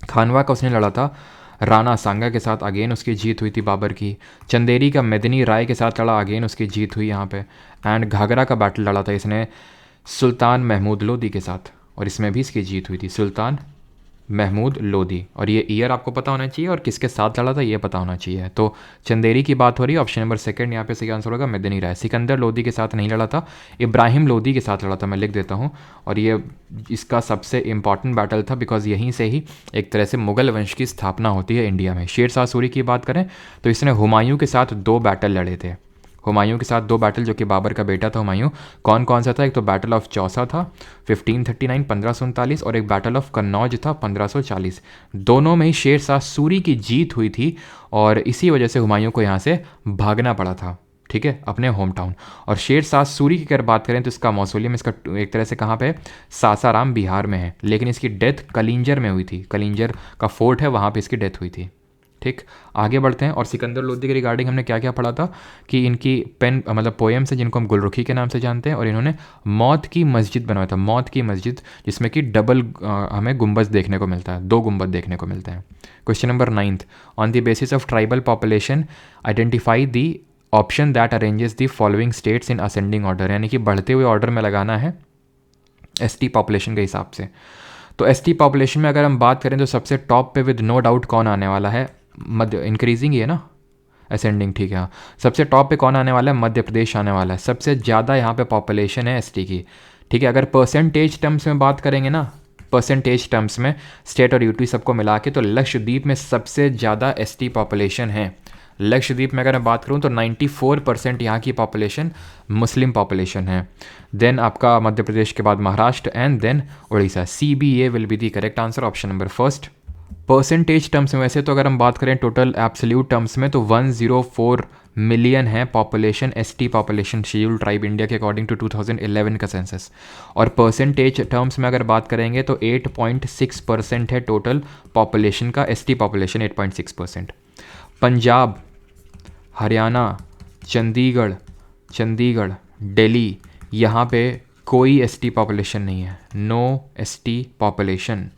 खानवा का उसने लड़ा था राणा सांगा के साथ, अगेन उसकी जीत हुई थी बाबर की। चंदेरी का मेदिनी राय के साथ लड़ा, अगेन उसकी जीत हुई यहाँ पे। एंड घाघरा का बैटल लड़ा था इसने सुल्तान महमूद लोधी के साथ, और इसमें भी इसकी जीत हुई थी, सुल्तान महमूद लोधी। और ये ईयर आपको पता होना चाहिए, और किसके साथ लड़ा था ये पता होना चाहिए। तो चंदेरी की बात हो रही है, ऑप्शन नंबर सेकंड यहाँ पे सही आंसर होगा, मेदिनी राय। सिकंदर लोधी के साथ नहीं लड़ा था, इब्राहिम लोधी के साथ लड़ा था, मैं लिख देता हूँ। और ये इसका सबसे इंपॉर्टेंट बैटल था, बिकॉज यहीं से ही एक तरह से मुगल वंश की स्थापना होती है इंडिया में। शेर शाह सूरी की बात करें तो इसने हुमायूं के साथ 2 बैटल लड़े थे, हुमायूं के साथ 2 बैटल, जो कि बाबर का बेटा था हुमायूं। कौन कौन सा था, एक तो बैटल ऑफ चौसा था 1539 1539, और एक बैटल ऑफ कन्नौज था 1540। दोनों में ही शेर शाह सूरी की जीत हुई थी, और इसी वजह से हुमायूं को यहाँ से भागना पड़ा था, ठीक है, अपने होम टाउन। और शेर शाह सूरी की अगर बात करें तो इसका मौसोलियम इसका एक तरह से कहाँ पे, सासाराम बिहार में है, लेकिन इसकी डेथ कलिंजर में हुई थी, कलिंजर का फोर्ट है, वहाँ पर इसकी डेथ हुई थी, ठीक। आगे बढ़ते हैं। और सिकंदर लोधी के रिगार्डिंग हमने क्या क्या पढ़ा था कि इनकी पेन मतलब पोएम्स है जिनको हम गुलरुखी के नाम से जानते हैं, और इन्होंने मौत की मस्जिद बनवाया था, मौत की मस्जिद, जिसमें कि डबल हमें गुंबद देखने को मिलता है, 2 गुंबद देखने को मिलते हैं। Question number 9, on the basis of tribal population identify the option that arranges the following states in ascending order, यानी कि बढ़ते हुए ऑर्डर में लगाना है ST पॉपुलेशन के हिसाब से। तो ST पॉपुलेशन में अगर हम बात करें तो सबसे टॉप पे विद नो डाउट कौन आने वाला है, मध्य, इंक्रीजिंग ही है ना, असेंडिंग, ठीक है। सबसे टॉप पे कौन आने वाला है, मध्य प्रदेश आने वाला है। सबसे ज़्यादा यहाँ पे पॉपुलेशन है ST की, ठीक है। अगर परसेंटेज टर्म्स में बात करेंगे ना, परसेंटेज टर्म्स में स्टेट और UT सबको मिला के, तो लक्षद्वीप में सबसे ज़्यादा ST पॉपुलेशन है। लक्षद्वीप में अगर मैं बात करूँ तो 94% यहाँ की पॉपुलेशन मुस्लिम पॉपुलेशन है। देन आपका मध्य प्रदेश के बाद Maharashtra and then Orissa. CBA will be the correct answer, option number first. Percentage terms में वैसे तो अगर हम बात करें टोटल एब्सोल्यूट टर्म्स में तो 104 मिलियन है population, ST population scheduled tribe India के अकॉर्डिंग टू 2011 का सेंसस। और परसेंटेज टर्म्स में अगर बात करेंगे तो 8.6% है टोटल पॉपुलेशन का, ST पॉपुलेशन 8.6%। पंजाब, हरियाणा, चंडीगढ़, दिल्ली, यहाँ पे कोई ST पॉपुलेशन नहीं है, नो ST पॉपुलेशन,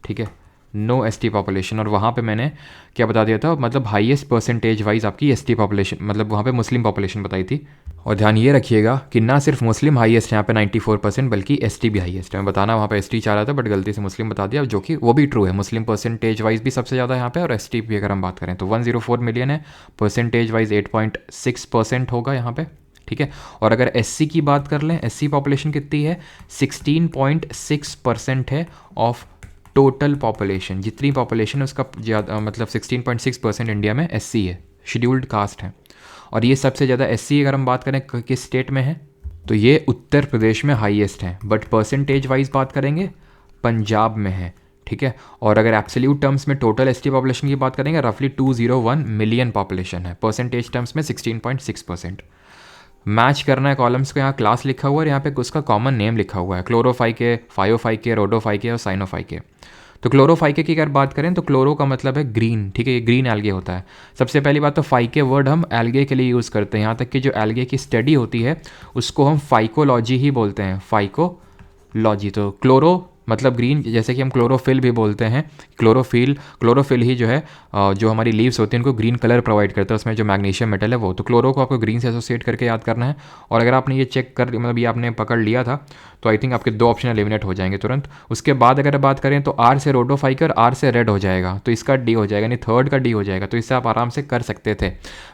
ठीक है, नो ST पॉपुलेशन। और वहाँ पे मैंने क्या बता दिया था, मतलब हाईएस्ट परसेंटेज वाइज आपकी ST पॉपुलेशन, मतलब वहाँ पे मुस्लिम पॉपुलेशन बताई थी। और ध्यान ये रखिएगा कि ना सिर्फ मुस्लिम हाईएस्ट है यहाँ पे 94%, बल्कि ST भी हाईएस्ट है। मैं बताना वहाँ पे ST चाह रहा था बट गलती से मुस्लिम बता दिया, जो कि वो भी ट्रू है, मुस्लिम परसेंटेज वाइज भी सबसे ज़्यादा यहाँ पे, और ST भी अगर हम बात करें तो 104 मिलियन है, परसेंटेज वाइज 8.6% होगा यहाँ पे, ठीक है। और अगर SC की बात कर लें, SC पॉपुलेशन कितनी है, 16.6% है ऑफ टोटल पॉपुलेशन। जितनी पॉपुलेशन है उसका ज़्यादा, मतलब 16.6% इंडिया में SC है, शेड्यूल्ड कास्ट है। और ये सबसे ज़्यादा SC अगर हम बात करें किस स्टेट में है तो ये उत्तर प्रदेश में हाईएस्ट है, बट परसेंटेज वाइज बात करेंगे पंजाब में है, ठीक है। और अगर एब्सोल्यूट टर्म्स में टोटल ST पॉपुलेशन की बात करेंगे रफली 201 मिलियन पॉपुलेशन है, परसेंटेज टर्म्स में 16.6%। मैच करना है कॉलम्स को, यहाँ क्लास लिखा हुआ है और यहाँ पे उसका कॉमन नेम लिखा हुआ है, क्लोरोफाइके, फायोफाइके, रोडोफाइके और साइनोफाइके। तो क्लोरोफाइके की अगर बात करें तो क्लोरो का मतलब है ग्रीन, ठीक है, ये ग्रीन एल्गे होता है। सबसे पहली बात तो फाइके वर्ड हम एल्गे के लिए यूज़ करते हैं, यहाँ तक कि जो एल्गे की स्टडी होती है उसको हम फाइकोलॉजी ही बोलते हैं, फाइकोलॉजी। तो क्लोरो मतलब ग्रीन, जैसे कि हम क्लोरोफिल भी बोलते हैं, क्लोरोफिल ही जो है जो हमारी लीव्स होती हैं उनको ग्रीन कलर प्रोवाइड करता है, उसमें जो मैग्नीशियम मेटल है वो। तो क्लोरो को आपको ग्रीन से एसोसिएट करके याद करना है। और अगर आपने ये चेक कर, मतलब ये आपने पकड़ लिया था तो आई थिंक आपके 2 ऑप्शन एलिमिनेट हो जाएंगे तुरंत। उसके बाद अगर बात करें तो R से रोडोफाइकर, R से रेड हो जाएगा, तो इसका D हो जाएगा, यानी थर्ड का D हो जाएगा, तो इससे आप आराम से कर सकते थे।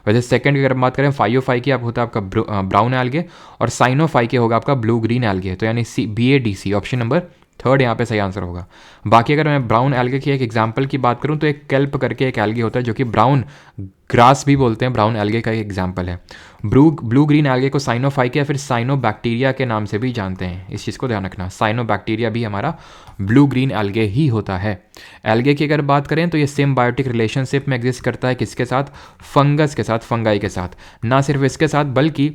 वैसे सेकंड की अगर बात करें फाइयोफाइके आप होता है आपका ब्राउन एल्गे, और साइनोफाइके होगा आपका ब्लू ग्रीन एल्गे, तो यानी BADC ऑप्शन नंबर थर्ड यहाँ पे सही आंसर होगा। बाकी अगर मैं ब्राउन एल्गे की एक एग्जांपल की बात करूँ तो एक केल्प करके एक एल्गे होता है जो कि ब्राउन ग्रास भी बोलते हैं, ब्राउन एल्गे का एक एग्जांपल है। ब्लू ग्रीन एल्गे को साइनोफाइके या फिर साइनोबैक्टीरिया के नाम से भी जानते हैं, इस चीज़ को ध्यान रखना। साइनोबैक्टीरिया भी हमारा ब्लू ग्रीन एल्गे ही होता है। एल्गे की अगर बात करें तो ये सिम्बायोटिक रिलेशनशिप में एग्जिस्ट करता है, किसके साथ, फंगस के साथ, फंगाई के साथ। ना सिर्फ इसके साथ बल्कि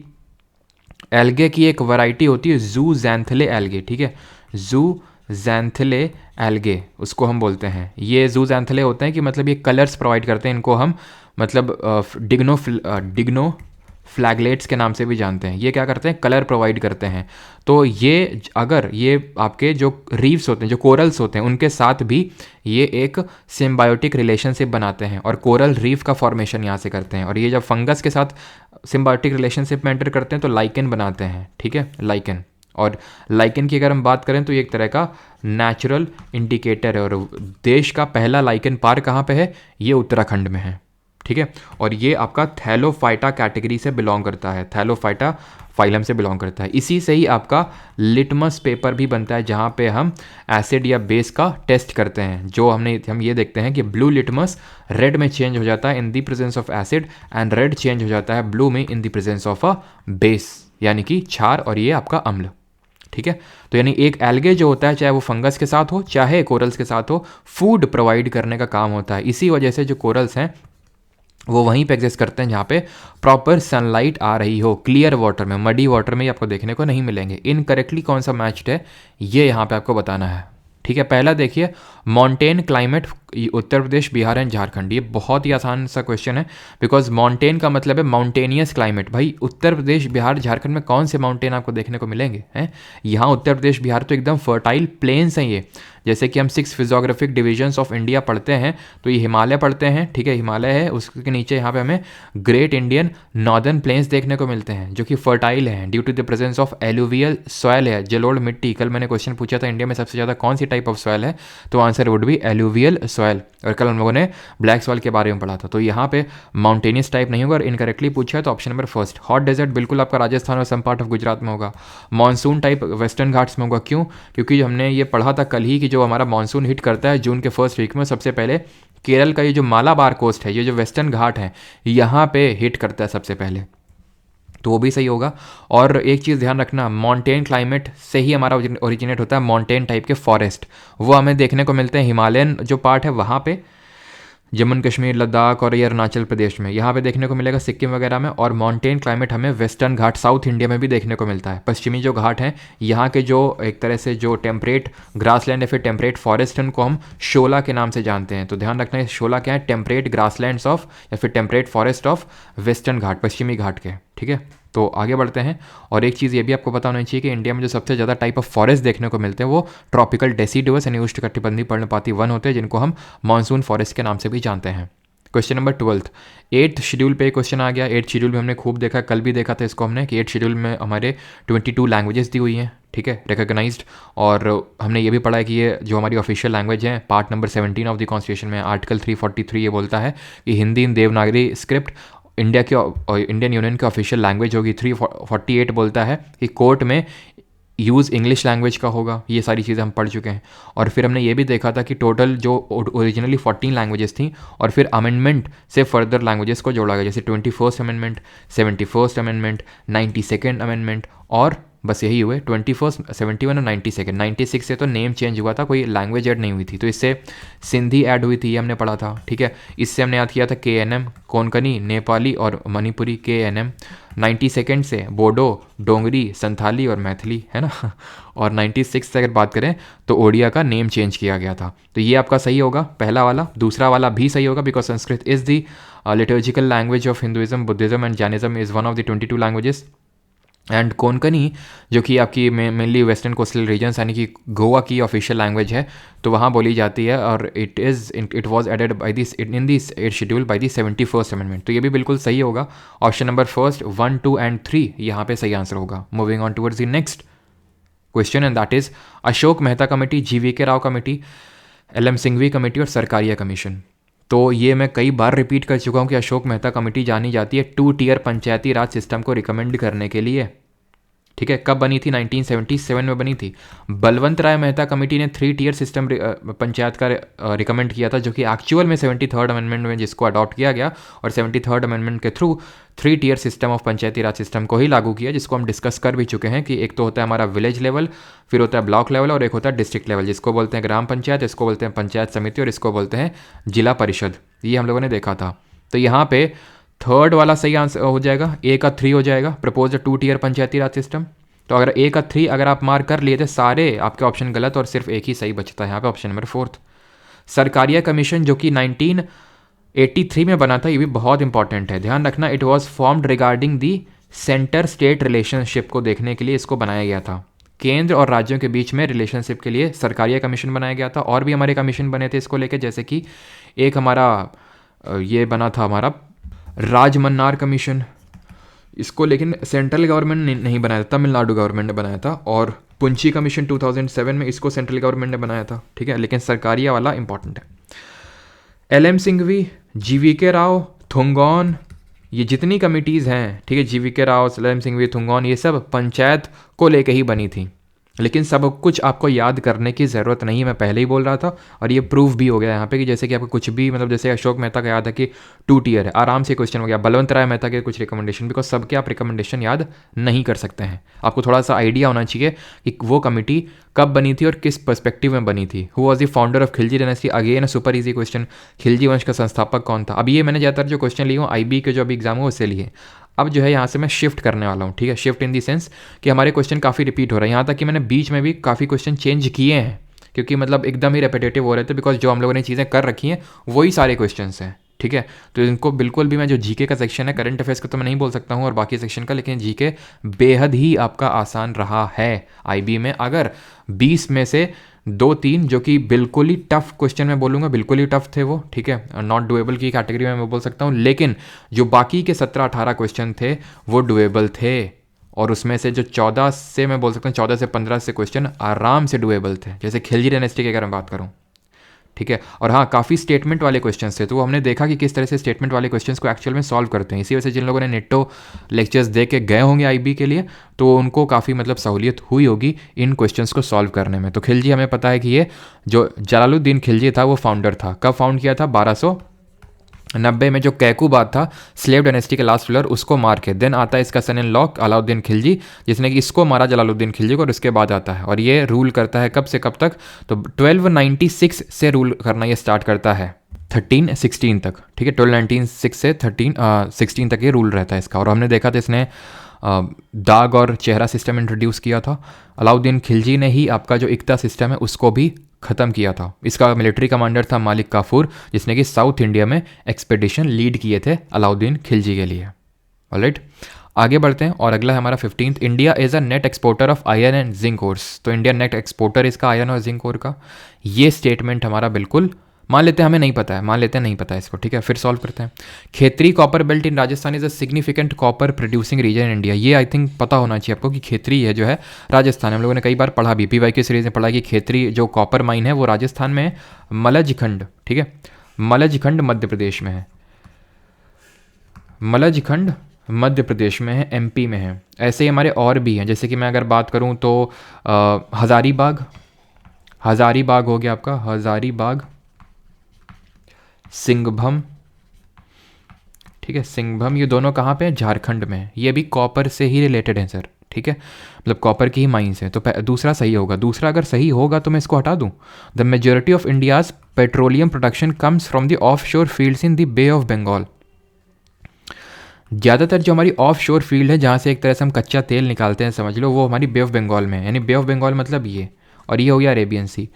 एल्गे की एक वैरायटी होती है ज़ूज़ैंथले एल्गे, ठीक है, ज़ूज़ैंथले एल्गे उसको हम बोलते हैं। ये ज़ूज़ैंथले होते हैं कि मतलब ये कलर्स प्रोवाइड करते हैं, इनको हम मतलब डिग्नो फ्लैगलेट्स के नाम से भी जानते हैं। ये क्या करते हैं, कलर प्रोवाइड करते हैं। तो ये अगर ये आपके जो रीफ्स होते हैं, जो कोरल्स होते हैं, उनके साथ भी ये एक सिम्बायोटिक रिलेशनशिप बनाते हैं और कोरल रीफ का फॉर्मेशन यहाँ से करते हैं। और ये जब फंगस के साथ सिम्बायोटिक रिलेशनशिप में एंटर करते हैं तो लाइकेन बनाते हैं, ठीक है, लाइकेन। और लाइकेन की अगर हम बात करें तो ये एक तरह का नेचुरल इंडिकेटर है। और देश का पहला लाइकेन पार्क कहाँ पे है, ये उत्तराखंड में है, ठीक है। और ये आपका थैलोफाइटा कैटेगरी से बिलोंग करता है, थैलोफाइटा फाइलम से बिलोंग करता है। इसी से ही आपका लिटमस पेपर भी बनता है जहाँ पे हम एसिड या बेस का टेस्ट करते हैं। जो हम ये देखते हैं कि ब्लू लिटमस रेड में चेंज हो जाता है in the presence of acid, and red change हो जाता है ब्लू में in the presence of a base, यानी कि क्षार, और ये आपका अम्ल, ठीक है। तो यानी एक एल्गे जो होता है, चाहे वो फंगस के साथ हो चाहे कोरल्स के साथ हो, फूड प्रोवाइड करने का काम होता है। इसी वजह से जो कोरल्स हैं वो वहीं पे एग्जिस्ट करते हैं जहाँ पे प्रॉपर सनलाइट आ रही हो। क्लियर वाटर में, मडी वाटर में ये आपको देखने को नहीं मिलेंगे। इनकरेक्टली कौन सा मैच्ड है ये यहाँ पे आपको बताना है, ठीक है। पहला देखिए, mountain climate Uttar Pradesh, Bihar and Jharkhand. ये बहुत ही आसान सा क्वेश्चन है, बिकॉज माउंटेन का मतलब है माउंटेनियस क्लाइमेट। भाई उत्तर प्रदेश, बिहार, झारखंड में कौन से माउंटेन आपको देखने को मिलेंगे हैं? यहाँ उत्तर प्रदेश, बिहार तो एकदम फर्टाइल प्लेन्स हैं ये। जैसे कि हम 6 फिजियोग्राफिक डिविजन्स ऑफ इंडिया पढ़ते हैं तो ये हिमालय पढ़ते हैं, ठीक है, हिमालय है, उसके नीचे यहाँ पे हमें ग्रेट इंडियन नॉर्दर्न प्लेन्स देखने को मिलते हैं जो कि फर्टाइल हैं due to the presence of alluvial soil है, जलोढ़ मिट्टी। कल मैंने क्वेश्चन पूछा था इंडिया में सबसे ज़्यादा कौन सी टाइप ऑफ सॉयल है, तो answer would be alluvial soil. और कल हम लोगों ने ब्लैक सॉयल के बारे में पढ़ा था। तो यहाँ पे माउंटेनियस टाइप नहीं होगा, और इनकरेक्टली पूछा है तो option number first. Hot desert बिल्कुल आपका राजस्थान और सम पार्ट ऑफ गुजरात में होगा। मानसून टाइप वेस्टर्न घाट्स में होगा। क्यों? क्योंकि हमने ये पढ़ा था कल ही कि जो हमारा मानसून हिट करता है जून के फर्स्ट वीक में, सबसे पहले केरल का ये जो मालाबार कोस्ट है, ये जो वेस्टर्न घाट है, यहाँ पे हिट करता है सबसे पहले, तो वो भी सही होगा। और एक चीज़ ध्यान रखना, माउंटेन क्लाइमेट से ही हमारा ओरिजिनेट होता है माउंटेन टाइप के फॉरेस्ट, वो हमें देखने को मिलते हैं हिमालयन जो पार्ट है वहाँ पे, जम्मू कश्मीर, लद्दाख और ये अरुणाचल प्रदेश में, यहाँ पे देखने को मिलेगा, सिक्किम वगैरह में। और माउंटेन क्लाइमेट हमें वेस्टर्न घाट साउथ इंडिया में भी देखने को मिलता है। पश्चिमी जो घाट हैं यहाँ के जो एक तरह से जो टेम्परेट ग्रासलैंड या फिर टेम्परेट फॉरेस्ट हैं, उनको हम शोला के नाम से जानते हैं। तो ध्यान रखना है शोला क्या है, टेम्परेट ग्रासलैंड्स ऑफ या फिर टेम्परेट फॉरेस्ट ऑफ वेस्टर्न घाट, पश्चिमी घाट के। ठीक है, तो आगे बढ़ते हैं। और एक चीज़ ये भी आपको पता होनी चाहिए कि इंडिया में जो सबसे ज़्यादा टाइप ऑफ फॉरेस्ट देखने को मिलते हैं वो ट्रॉपिकल डेसिडुअस यानी उष्णकटिबंधीय पर्णपाती वन होते हैं, जिनको हम मानसून फॉरेस्ट के नाम से भी जानते हैं। क्वेश्चन नंबर 12, 8th शेड्यूल पे क्वेश्चन आ गया। 8th शेड्यूल में हमने खूब देखा, कल भी देखा था इसको हमने, कि 8th शेड्यूल में हमारे 22 लैंग्वेजेस दी हुई हैं, ठीक है, रिकॉग्नाइज्ड। और हमने ये भी पढ़ा है कि ये जो हमारी ऑफिशियल लैंग्वेज है, part number 17 of the constitution में आर्टिकल 343 ये बोलता है कि हिंदी इन देवनागरी स्क्रिप्ट इंडियन यूनियन की ऑफिशियल लैंग्वेज होगी। 348 बोलता है कि कोर्ट में यूज़ इंग्लिश लैंग्वेज का होगा। ये सारी चीज़ें हम पढ़ चुके हैं। और फिर हमने ये भी देखा था कि टोटल जो ओरिजिनली 14 लैंग्वेजेस थी और फिर अमेंडमेंट से फर्दर लैंग्वेजेस को जोड़ा गया, जैसे 21st amendment, 71st amendment, 92nd amendment, और बस यही हुए 21st, 71 और 92nd। 96 से तो नेम चेंज हुआ था, कोई लैंग्वेज ऐड नहीं हुई थी। तो इससे सिंधी ऐड हुई थी, ये हमने पढ़ा था, ठीक है। इससे हमने याद किया था KNM, कोंकणी, नेपाली और मणिपुरी, KNM। 92nd से बोडो, डोंगरी, संथाली और मैथिली, है ना। और 96 से अगर बात करें तो ओडिया का नेम चेंज किया गया था। तो ये आपका सही होगा पहला वाला। दूसरा वाला भी सही होगा, because Sanskrit is the liturgical language of Hinduism, Buddhism and Jainism, is one of the 22 languages. And Konkani जो कि आपकी मेनली वेस्टर्न कोस्टल रीजन्स यानी कि गोवा की ऑफिशियल लैंग्वेज है, तो वहाँ बोली जाती है। और it was added by this in this 8th schedule by the 71st amendment. तो ये भी बिल्कुल सही होगा। ऑप्शन नंबर फर्स्ट 1, 2 एंड 3 यहाँ पे सही आंसर होगा। Moving on towards the next question, and that is Ashok Mehta committee, GVK Rao committee, LM Singhvi committee और सरकारिया कमीशन। तो ये मैं कई बार रिपीट कर चुका हूँ कि अशोक मेहता कमेटी जानी जाती है 2 टियर पंचायती राज सिस्टम को रिकमेंड करने के लिए, ठीक है। कब बनी थी? 1977 में बनी थी। बलवंत राय मेहता कमेटी ने 3 टियर सिस्टम पंचायत का रिकमेंड किया था, जो कि एक्चुअल में 73rd अमेंडमेंट में जिसको अडॉप्ट किया गया, और 73rd अमेंडमेंट के through 3 tier system of Panchayati Raj system को ही लागू किया, जिसको हम डिस्कस कर भी चुके हैं कि एक तो होता है हमारा विलेज लेवल, फिर होता है ब्लॉक लेवल, और एक होता है डिस्ट्रिक्ट लेवल, जिसको बोलते हैं ग्राम पंचायत, इसको बोलते हैं पंचायत समिति, और इसको बोलते हैं जिला परिषद। ये हम लोगों ने देखा था। तो यहाँ पे थर्ड वाला सही आंसर हो जाएगा, A का 3 हो जाएगा, प्रपोज 2 टियर पंचायती राज सिस्टम। तो अगर A का 3 अगर आप मार्क कर लिए थे, सारे आपके ऑप्शन गलत और सिर्फ एक ही सही बचता है यहाँ पे, option number 4th। Sarkaria commission जो कि 1983 में बना था, ये भी बहुत इंपॉर्टेंट है, ध्यान रखना। It was formed regarding the centre state relationship को देखने के लिए इसको बनाया गया था। केंद्र और राज्यों के बीच में रिलेशनशिप के लिए सरकारिया कमीशन बनाया गया था। और भी हमारे कमीशन बने थे इसको लेके, जैसे कि एक हमारा ये बना था हमारा राजमन्नार कमीशन, इसको लेकिन सेंट्रल गवर्नमेंट ने नहीं बनाया था, तमिलनाडु गवर्नमेंट ने बनाया था। और पुंची कमीशन 2007 में, इसको सेंट्रल गवर्नमेंट ने बनाया था, ठीक है। लेकिन सरकारिया वाला इंपॉर्टेंट है। LM सिंघवी, GVK राव, थुंगौन, ये जितनी कमिटीज़ हैं, ठीक है, GVK राव, LM सिंघवी, थुंगौन, ये सब पंचायत को लेके ही बनी थी। लेकिन सब कुछ आपको याद करने की ज़रूरत नहीं है, मैं पहले ही बोल रहा था, और ये प्रूफ भी हो गया यहाँ पे कि जैसे कि आपको कुछ भी, मतलब जैसे अशोक मेहता का याद है कि 2 टियर है, आराम से क्वेश्चन हो गया। बलवंत राय मेहता के कुछ रिकमेंडेशन, बिकॉज सबके आप रिकमेंडेशन याद नहीं कर सकते हैं। आपको थोड़ा सा आइडिया होना चाहिए कि वो कमेटी कब बनी थी और किस पर्सपेक्टिव में बनी थी। Who was the founder of Khilji dynasty? Again super easy question. Khilji वंश का संस्थापक कौन था? अब ये मैंने ज़्यादातर जो क्वेश्चन लिए हूँ IB के जो अभी एग्जाम हो उससे लिए। अब जो है यहाँ से मैं शिफ्ट करने वाला हूँ, ठीक है। शिफ्ट इन दी सेंस कि हमारे क्वेश्चन काफ़ी रिपीट हो रहे हैं, यहाँ तक कि मैंने बीच में भी काफ़ी क्वेश्चन चेंज किए हैं, क्योंकि मतलब एकदम ही रेपिटेटिव हो रहे थे, बिकॉज जो हम लोगों ने चीज़ें कर रखी हैं वही सारे क्वेश्चन हैं, ठीक है। तो इनको बिल्कुल भी, मैं जो GK का सेक्शन है, करंट अफेयर्स का तो मैं नहीं बोल सकता हूँ और बाकी सेक्शन का, लेकिन GK बेहद ही आपका आसान रहा है IB में। अगर 20 में से 2-3 जो कि बिल्कुल ही टफ क्वेश्चन मैं बोलूँगा, बिल्कुल ही टफ थे वो, ठीक है, नॉट डुएबल की कैटेगरी में मैं बोल सकता हूँ, लेकिन जो बाकी के 17-18 क्वेश्चन थे वो डुएबल थे। और उसमें से जो 14 से मैं बोल सकता हूँ 14 से 15 से क्वेश्चन आराम से डुएबल थे। जैसे खिलजी डायनेस्टी की अगर मैं बात करूँ, ठीक है। और हाँ, काफ़ी स्टेटमेंट वाले क्वेश्चंस थे, तो वो हमने देखा कि किस तरह से स्टेटमेंट वाले क्वेश्चंस को एक्चुअल में सॉल्व करते हैं। इसी वजह से जिन लोगों ने नेटो लेक्चर्स दे के गए होंगे आईबी के लिए, तो उनको काफ़ी मतलब सहूलियत हुई होगी इन क्वेश्चंस को सॉल्व करने में। तो खिलजी हमें पता है कि ये जो जलालुद्दीन खिलजी था वो फाउंडर था। कब फाउंड किया था? 1290 में, जो कैकूबाद था स्लेव डायनेस्टी के लास्ट रूलर, उसको मार के। देन आता है इसका सन इन लॉ अलाउद्दीन खिलजी, जिसने कि इसको मारा जलालुद्दीन खिलजी को, और उसके बाद आता है। और ये रूल करता है कब से कब तक? तो 1296 से रूल करना ये स्टार्ट करता है 1316 तक, ठीक है। 1296 से 1316 तक ये रूल रहता है इसका। और हमने देखा था इसने दाग और चेहरा सिस्टम इंट्रोड्यूस किया था। अलाउद्दीन खिलजी ने ही आपका जो इक्ता सिस्टम है उसको भी ख़त्म किया था। इसका मिलिट्री कमांडर था मालिक काफूर, जिसने कि साउथ इंडिया में एक्सपेडिशन लीड किए थे अलाउद्दीन खिलजी के लिए। ऑलराइट, आगे बढ़ते हैं। और अगला है हमारा 15th, India is a net exporter of iron and zinc ores. तो इंडिया नेट एक्सपोर्टर इसका आयरन और जिंक ओर का। ये स्टेटमेंट हमारा बिल्कुल मान लेते हैं हमें नहीं पता है, मान लेते हैं नहीं पता है इसको, ठीक है। फिर सॉल्व करते हैं। Khetri copper belt in Rajasthan is a significant copper producing region in India. ये आई थिंक पता होना चाहिए आपको कि खेतरी है जो है राजस्थान। हम लोगों ने कई बार पढ़ा भी, पीवाई की सीरीज में पढ़ा कि खेतरी जो कॉपर माइन है वो राजस्थान में है, मलजखंड, ठीक है। मलजखंड मध्य प्रदेश में है, मलजखंड मध्य प्रदेश में है, एमपी में है। ऐसे ही हमारे और भी हैं, जैसे कि मैं अगर बात करूं तो हज़ारीबाग, हज़ारीबाग हो गया आपका, हज़ारीबाग, सिंघभम, ठीक है, सिंघभम, ये दोनों कहाँ पे हैं? झारखंड में। ये भी कॉपर से ही रिलेटेड हैं सर, ठीक है, मतलब कॉपर की ही माइंस है। तो दूसरा सही होगा। दूसरा अगर सही होगा तो मैं इसको हटा दूं। The majority of India's petroleum production comes from the offshore fields in the bay of Bengal. ज़्यादातर जो हमारी ऑफ शोर फील्ड है जहाँ से एक तरह से हम कच्चा तेल निकालते हैं, समझ लो, वो हमारी बे ऑफ बंगाल में है। यानी बे ऑफ बंगाल मतलब ये, और ये हो गया अरेबियन सी।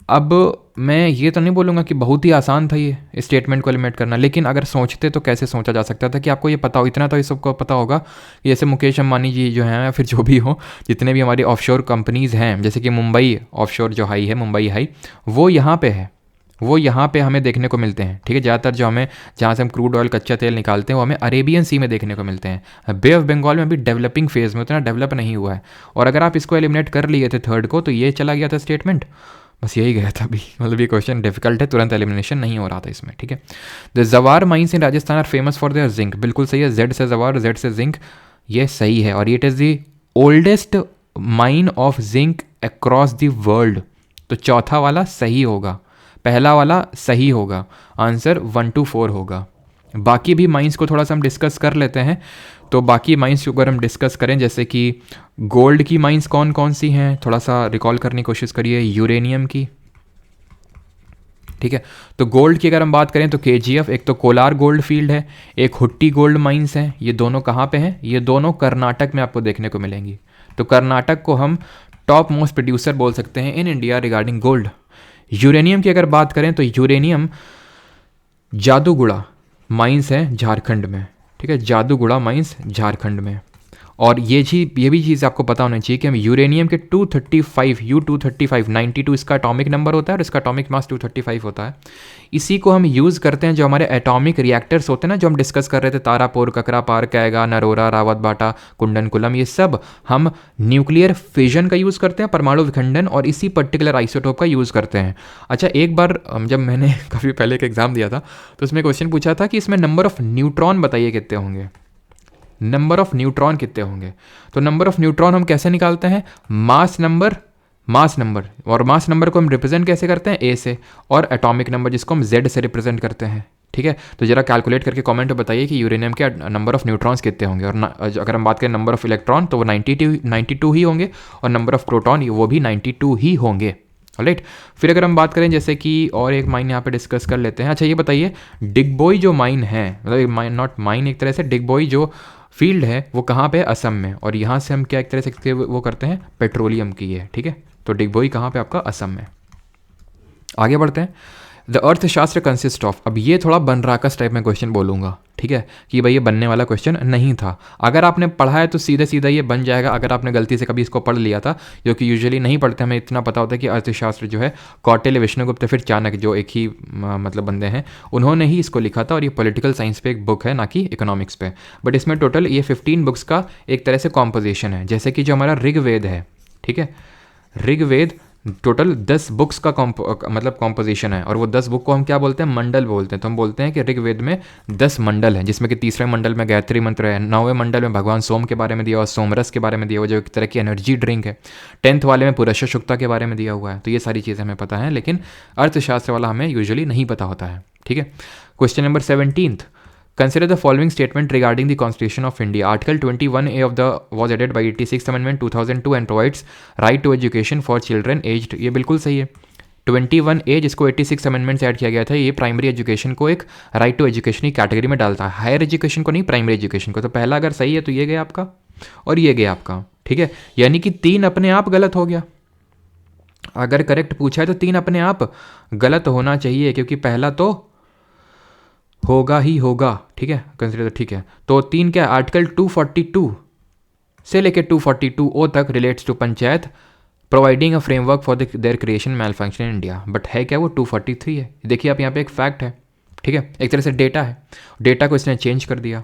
अब मैं ये तो नहीं बोलूँगा कि बहुत ही आसान था ये स्टेटमेंट को एलिमिनेट करना, लेकिन अगर सोचते तो कैसे सोचा जा सकता था कि आपको ये पता हो। इतना तो ये सबको पता होगा कि जैसे मुकेश अंबानी जी जो हैं, या फिर जो भी हो, जितने भी हमारी ऑफशोर कंपनीज़ हैं, जैसे कि मुंबई ऑफशोर जो हाई है, मुंबई हाई, वो यहाँ पे है, वो यहाँ पे हमें देखने को मिलते हैं, ठीक है। ज़्यादातर जो हमें जहाँ से हम क्रूड ऑयल कच्चा तेल निकालते हैं वो हमें अरेबियन सी में देखने को मिलते हैं। बे ऑफ बंगाल में अभी डेवलपिंग फेज़ में, उतना डेवलप नहीं हुआ है। और अगर आप इसको एलिमिनेट कर लिए थे थर्ड को, तो ये चला गया था स्टेटमेंट, बस यही गया था अभी। मतलब ये क्वेश्चन डिफिकल्ट है, तुरंत एलिमिनेशन नहीं हो रहा था इसमें, ठीक है। The Zawar mines in Rajasthan are famous for their zinc. बिल्कुल सही है, जेड से जवार, जेड से जिंक, ये सही है। और it is the oldest mine of zinc across the world. तो चौथा वाला सही होगा, पहला वाला सही होगा, आंसर 1 to 4 होगा। बाकी भी माइंस को थोड़ा सा हम डिस्कस कर लेते हैं। तो बाकी माइंस अगर हम डिस्कस करें, जैसे कि गोल्ड की माइंस कौन कौन सी हैं, थोड़ा सा रिकॉल करने की कोशिश करिए। यूरेनियम की, ठीक है। तो गोल्ड की अगर हम बात करें तो केजीएफ, एक तो कोलार गोल्ड फील्ड है, एक हुट्टी गोल्ड माइंस हैं। ये दोनों कहाँ पे हैं? ये दोनों कर्नाटक में आपको देखने को मिलेंगी। तो कर्नाटक को हम टॉप मोस्ट प्रोड्यूसर बोल सकते हैं in India regarding gold. Uranium की अगर बात करें तो यूरेनियम जादूगुड़ा माइंस है झारखंड में, ठीक है, जादूगुड़ा माइंस झारखंड में। और ये भी चीज़ आपको पता होना चाहिए कि हम यूरेनियम के 235 U235 92 इसका एटॉमिक नंबर होता है और इसका एटॉमिक मास 235 होता है। इसी को हम यूज़ करते हैं जो हमारे एटॉमिक रिएक्टर्स होते हैं ना, जो हम डिस्कस कर रहे थे, तारापुर, ककरापार, कैगा, नरोरा, रावतबाटा, कुंडनकुलम, ये सब हम न्यूक्लियर फिजन का यूज़ करते हैं, परमाणु विखंडन, और इसी पर्टिकुलर आइसोटोप का यूज़ करते हैं। अच्छा, एक बार जब मैंने काफ़ी पहले एक एग्ज़ाम दिया था तो उसमें क्वेश्चन पूछा था कि इसमें नंबर ऑफ़ न्यूट्रॉन बताइए कितने होंगे, नंबर ऑफ न्यूट्रॉन कितने होंगे। तो नंबर ऑफ न्यूट्रॉन हम कैसे निकालते हैं? मास नंबर, और मास नंबर को हम रिप्रेजेंट कैसे करते हैं? ए से, और एटॉमिक नंबर जिसको हम जेड से रिप्रेजेंट करते हैं, ठीक है। तो जरा कैलकुलेट करके कमेंट में बताइए कि यूरेनियम के नंबर ऑफ न्यूट्रॉन्स कितने होंगे। और अगर हम बात करें नंबर ऑफ इलेक्ट्रॉन तो वो 92 ही होंगे, और नंबर ऑफ प्रोटॉन वो भी 92 ही होंगे। ऑलराइट, फिर अगर हम बात करें जैसे कि और एक माइन यहाँ पे डिस्कस कर लेते हैं। अच्छा, ये बताइए डिगबोई जो माइन है, मतलब नॉट माइन, एक तरह से डिगबोई जो फील्ड है वो कहाँ पे है? असम में। और यहाँ से हम क्या एक तरह से वो करते हैं, पेट्रोलियम की है, ठीक है। तो डिगबोई कहाँ पे? आपका असम में। आगे बढ़ते हैं। द अर्थशास्त्र कंसिस्ट ऑफ, अब ये थोड़ा बनराकस टाइप में क्वेश्चन बोलूँगा, ठीक है, कि भाई ये बनने वाला क्वेश्चन नहीं था। अगर आपने पढ़ा है तो सीधे सीधा ये बन जाएगा। अगर आपने गलती से कभी इसको पढ़ लिया था, जो कि यूजुअली नहीं पढ़ते, हमें इतना पता होता है कि अर्थशास्त्र जो है कौटिल्य, विष्णुगुप्त, फिर चाणक्य, जो एक ही मतलब बंदे हैं, उन्होंने ही इसको लिखा था। और ये पॉलिटिकल साइंस पे एक बुक है, ना कि इकोनॉमिक्स पे। बट इसमें टोटल ये 15 बुक्स का एक तरह से कॉम्पोजिशन है। जैसे कि जो हमारा ऋग्वेद है, ठीक है, ऋग्वेद टोटल 10 बुक्स का मतलब कॉम्पोजिशन है, और वो 10 बुक को हम क्या बोलते हैं, मंडल बोलते हैं। तो हम बोलते हैं कि ऋग्वेद में 10 मंडल हैं, जिसमें कि तीसरे मंडल में गायत्री मंत्र है, 9वें मंडल में भगवान सोम के बारे में दिया हुआ, सोमरस के बारे में दिया हुआ जो एक तरह की एनर्जी ड्रिंक है, 10th वाले में पुरुष शुक्ता के बारे में दिया हुआ है। तो ये सारी चीज़ें हमें पता है, लेकिन अर्थशास्त्र वाला हमें यूजुअली नहीं पता होता है। ठीक है, question number 17th, consider the following statement regarding the Constitution of India. Article 21A of the was added by 86th Amendment 2002 and provides right to education for children aged, ये बिल्कुल सही है। 21A जिसको 86 अमेंडमेंट से add किया गया था, ये प्राइमरी एजुकेशन को एक राइट टू एजुकेशन की कैटेगरी में डालता है, हायर एजुकेशन को नहीं, प्राइमरी एजुकेशन को। तो पहला अगर सही है तो ये गया आपका और ये गया आपका। ठीक है, यानी कि 3 अपने आप गलत हो गया। अगर करेक्ट पूछा है तो 3 अपने आप गलत होना चाहिए, क्योंकि पहला तो होगा ही होगा। ठीक है, कंसिडर, ठीक है। तो 3 क्या, आर्टिकल 242 से लेकर 242O तक relates to panchayat providing a framework for their creation mail function in India, but है क्या वो 243 है। देखिए आप यहाँ पे एक फैक्ट है, ठीक है, एक तरह से डेटा है, डेटा को इसने चेंज कर दिया।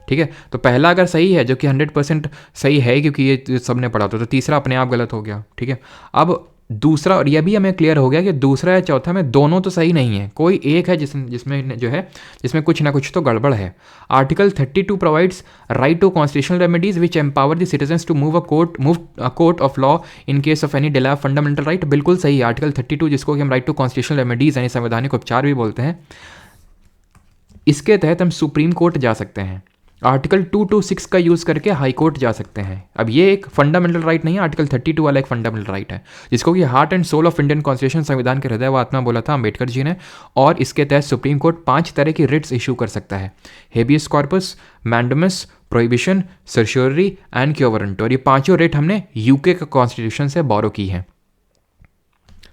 ठीक है, तो पहला अगर सही है, जो कि 100% सही है क्योंकि ये सबने पढ़ा था, तो तीसरा अपने आप गलत हो गया। ठीक है, अब दूसरा, और यह भी हमें क्लियर हो गया कि दूसरा या चौथा में दोनों तो सही नहीं है, कोई एक है जिसमें जो है जिसमें कुछ ना कुछ तो गड़बड़ है। Article 32 provides right to constitutional remedies which empower the citizens to move a court of law in case of any delay of fundamental right, बिल्कुल सही है। आर्टिकल 32 जिसको कि हम राइट टू कॉन्स्टिट्यूशनल रेमेडीज यानी संवैधानिक उपचार भी बोलते हैं, इसके तहत हम सुप्रीम कोर्ट जा सकते हैं। आर्टिकल 226 का यूज़ करके हाई कोर्ट जा सकते हैं। अब ये एक फंडामेंटल राइट नहीं है, आर्टिकल 32 वाला एक फंडामेंटल राइट है, जिसको कि heart and soul of Indian constitution, संविधान के हृदय व आत्मा बोला था अम्बेडकर जी ने। और इसके तहत सुप्रीम कोर्ट 5 तरह की रिट्स इशू कर सकता है, habeas corpus, mandamus, prohibition, certiorari and quo warranto. और ये 5 रिट हमने यूके का कॉन्स्टिट्यूशन से बोरो की है।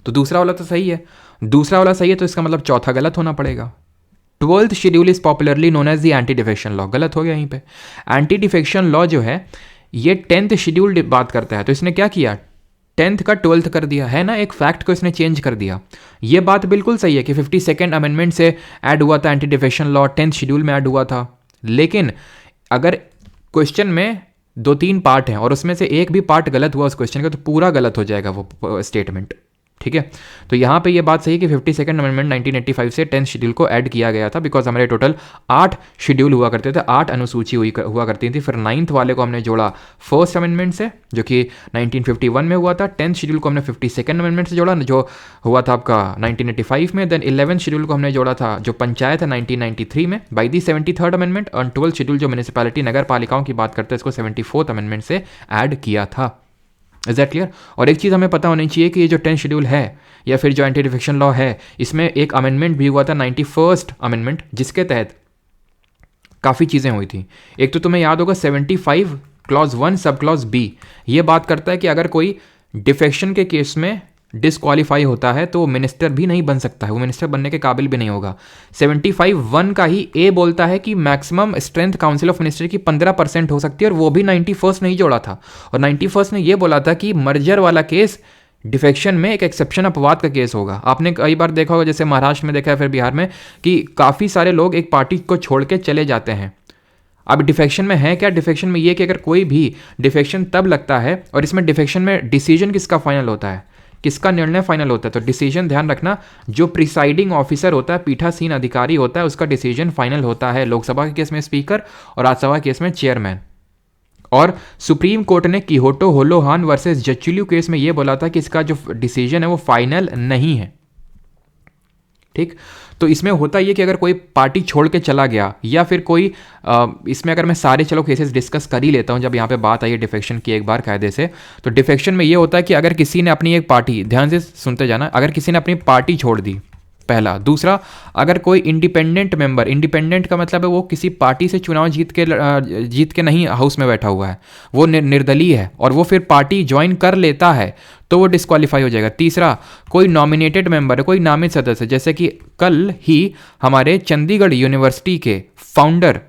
तो दूसरा वाला तो सही है, दूसरा वाला सही है, तो इसका मतलब चौथा गलत होना पड़ेगा। 12th schedule is popularly known as the anti defection law, गलत हो गया यहीं पे। एंटी डिफेक्शन लॉ जो है ये 10th शेड्यूल बात करता है, तो इसने क्या किया, 10th का 12th कर दिया है ना, एक फैक्ट को इसने चेंज कर दिया। ये बात बिल्कुल सही है कि 52nd अमेंडमेंट से ऐड हुआ था anti defection law, 10th schedule में ऐड हुआ था। लेकिन अगर क्वेश्चन में 2-3 पार्ट हैं और उसमें से एक भी पार्ट गलत हुआ उस क्वेश्चन का, तो पूरा गलत हो जाएगा वो स्टेटमेंट। ठीक है, तो यहाँ पे ये बात सही है कि 52nd अमेंडमेंट 1985 से 10th शेड्यूल को ऐड किया गया था, बिकॉज हमारे टोटल 8 शेड्यूल हुआ करते थे, 8 अनुसूची हुआ करती थी। फिर 9th वाले को हमने जोड़ा 1st अमेंडमेंट से, जो कि 1951 में हुआ था। 10th शेड्यूल को हमने 52nd अमेंडमेंट से जोड़ा, जो हुआ था आपका 1985 में। देन 11th शेड्यूल को हमने जोड़ा था, जो पंचायत है, 1993 में बाई दी 73rd अमेंडमेंट। और 12th शेड्यूल जो म्यूनिसिपैलिटी नगर पालिकाओं की बात करते हैं, इसको 74th अमेंडमेंट से ऐड किया था। Is that clear? और एक चीज़ हमें पता होनी चाहिए कि ये जो 10th शेड्यूल है या फिर जो एंटी डिफेक्शन लॉ है, इसमें एक अमेंडमेंट भी हुआ था, 91st अमेंडमेंट, जिसके तहत काफ़ी चीज़ें हुई थी। एक तो तुम्हें याद होगा 75 क्लॉज 1 सब क्लॉज बी, ये बात करता है कि अगर कोई डिफेक्शन के केस में डिसक्वालीफाई होता है तो वो मिनिस्टर भी नहीं बन सकता है, वो मिनिस्टर बनने के काबिल भी नहीं होगा। 75(1) का ही ए बोलता है कि maximum strength council of minister की 15% हो सकती है, और वो भी 91st नहीं जोड़ा था। और 91st ने ये बोला था कि मर्जर वाला केस डिफेक्शन में एक एक्सेप्शन अपवाद का केस होगा। आपने कई बार देखा होगा, जैसे महाराष्ट्र में देखा है, फिर बिहार में, कि काफ़ी सारे लोग एक पार्टी को छोड़ के चले जाते हैं। अब डिफेक्शन में है क्या, डिफेक्शन में ये कि अगर कोई भी डिफेक्शन तब लगता है, और इसमें डिफेक्शन में डिसीजन किसका फाइनल होता है, किसका निर्णय फाइनल होता है, तो डिसीजन ध्यान रखना, जो प्रिसाइडिंग ऑफिसर होता है, पीठासीन अधिकारी होता है, उसका डिसीजन फाइनल होता है। लोकसभा के केस में स्पीकर और राज्यसभा के केस में चेयरमैन। और सुप्रीम कोर्ट ने किहोटो होलोहान वर्सेस जचिल्यू केस में यह बोला था कि इसका जो डिसीजन है वो फाइनल नहीं है। ठीक, तो इसमें होता ये कि अगर कोई पार्टी छोड़ के चला गया, या फिर कोई इसमें अगर मैं सारे चलो केसेस डिस्कस कर ही लेता हूं, जब यहाँ पे बात आई है डिफेक्शन की एक बार कायदे से, तो डिफेक्शन में ये होता है कि अगर किसी ने अपनी एक पार्टी, ध्यान से सुनते जाना, अगर किसी ने अपनी पार्टी छोड़ दी, पहला। दूसरा, अगर कोई इंडिपेंडेंट मेंबर, इंडिपेंडेंट का मतलब है वो किसी पार्टी से चुनाव जीत के नहीं हाउस में बैठा हुआ है, वो निर्दलीय है, और वो फिर पार्टी ज्वाइन कर लेता है, तो वो डिस्क्वालीफाई हो जाएगा। तीसरा, कोई नॉमिनेटेड मेंबर है, कोई नामित सदस्य, जैसे कि कल ही हमारे चंडीगढ़ यूनिवर्सिटी के फाउंडर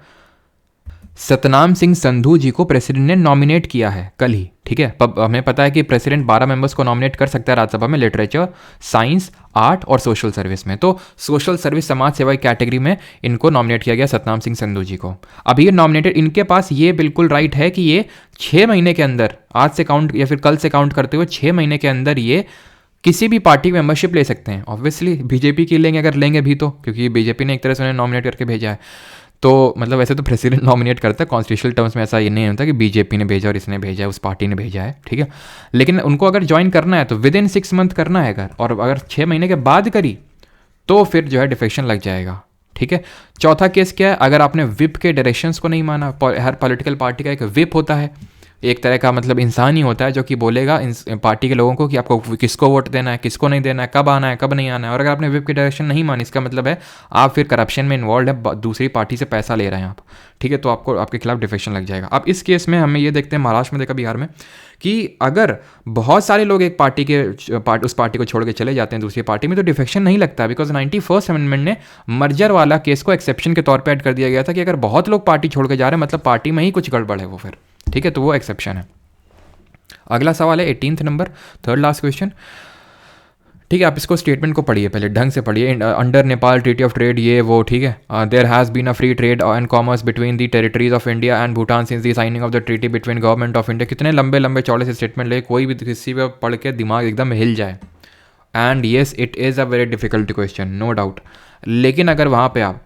सतनाम सिंह संधू जी को प्रेसिडेंट ने नॉमिनेट किया है कल ही। ठीक है, हमें पता है कि प्रेसिडेंट 12 मेंबर्स को नॉमिनेट कर सकता है राज्यसभा में, लिटरेचर, साइंस, आर्ट और सोशल सर्विस में। तो सोशल सर्विस, समाज सेवा कैटेगरी में इनको नॉमिनेट किया गया, सतनाम सिंह संधू जी को। अब ये नॉमिनेटेड, इनके पास ये बिल्कुल राइट है कि ये 6 महीने के अंदर, आज से काउंट या फिर कल से काउंट करते हुए 6 महीने के अंदर ये किसी भी पार्टी की मेंबरशिप ले सकते हैं। ऑब्वियसली बीजेपी की लेंगे, अगर लेंगे भी तो, क्योंकि बीजेपी ने एक तरह से उन्हें नॉमिनेट करके भेजा है। तो मतलब वैसे तो प्रेसिडेंट नॉमिनेट करता है, कॉन्स्टिट्यूशनल टर्म्स में ऐसा ये नहीं होता कि बीजेपी ने भेजा और इसने भेजा है, उस पार्टी ने भेजा है, ठीक है। लेकिन उनको अगर ज्वाइन करना है तो विद इन 6 मंथ करना है अगर, और अगर 6 महीने के बाद करी तो फिर जो है डिफेक्शन लग जाएगा, ठीक है। चौथा केस क्या है, अगर आपने विप के डायरेक्शंस को नहीं माना। हर पॉलिटिकल पार्टी का एक विप होता है, एक तरह का मतलब इंसान ही होता है जो कि बोलेगा पार्टी के लोगों को कि आपको किसको वोट देना है, किसको नहीं देना है, कब आना है, कब नहीं आना है। और अगर आपने विप की डायरेक्शन नहीं मानी, इसका मतलब है आप फिर करप्शन में इन्वॉल्व है, दूसरी पार्टी से पैसा ले रहे हैं आप, ठीक है। तो आपको आपके खिलाफ डिफेक्शन लग जाएगा। अब इस केस में हमें ये देखते हैं, महाराष्ट्र में देखा, बिहार में, कि अगर बहुत सारे लोग एक पार्टी के उस पार्टी को छोड़ के चले जाते हैं दूसरी पार्टी में तो डिफेक्शन नहीं लगता, बिकॉज 91st अमेंडमेंट ने मर्जर वाला केस को एक्सेप्शन के तौर पे ऐड कर दिया गया था कि अगर बहुत लोग पार्टी छोड़ के जा रहे हैं मतलब पार्टी में ही कुछ गड़बड़ है वो फिर, ठीक है। तो वो एक्सेप्शन है। अगला सवाल है 18th number, third last question, ठीक है। आप इसको स्टेटमेंट को पढ़िए, पहले ढंग से पढ़िए। Under Nepal treaty of trade ये वो, ठीक है। There has been a free trade and commerce between the territories of India and Bhutan since the signing of the treaty between government of India. कितने लंबे लंबे चौड़े से स्टेटमेंट ले, कोई भी किसी पे पढ़ के दिमाग एकदम हिल जाए। And yes it is a very difficult question, no doubt. लेकिन अगर वहाँ पे आप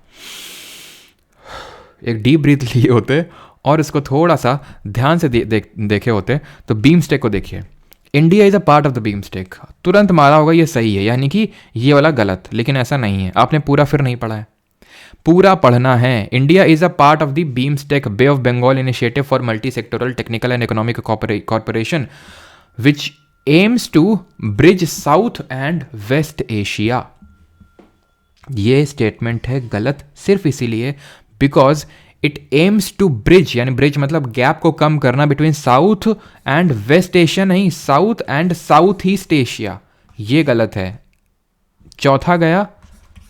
एक डीप ब्रीथ लिए होते और इसको थोड़ा सा ध्यान से देखे होते तो बीम स्टेक को देखिए। India is a part of the BIMSTEC, तुरंत मारा होगा ये सही है, यानी कि ये वाला गलत, लेकिन ऐसा नहीं है। आपने पूरा फिर नहीं पढ़ा है, पूरा पढ़ना है। India is a part of the BIMSTEC bay of Bengal initiative for multi sectoral technical and economic corporation which aims to bridge south and west Asia. ये स्टेटमेंट है गलत सिर्फ इसीलिए because it aims to bridge, यानी bridge मतलब gap को कम करना between south and west Asia, नहीं south and south east Asia. ये गलत है। चौथा गया,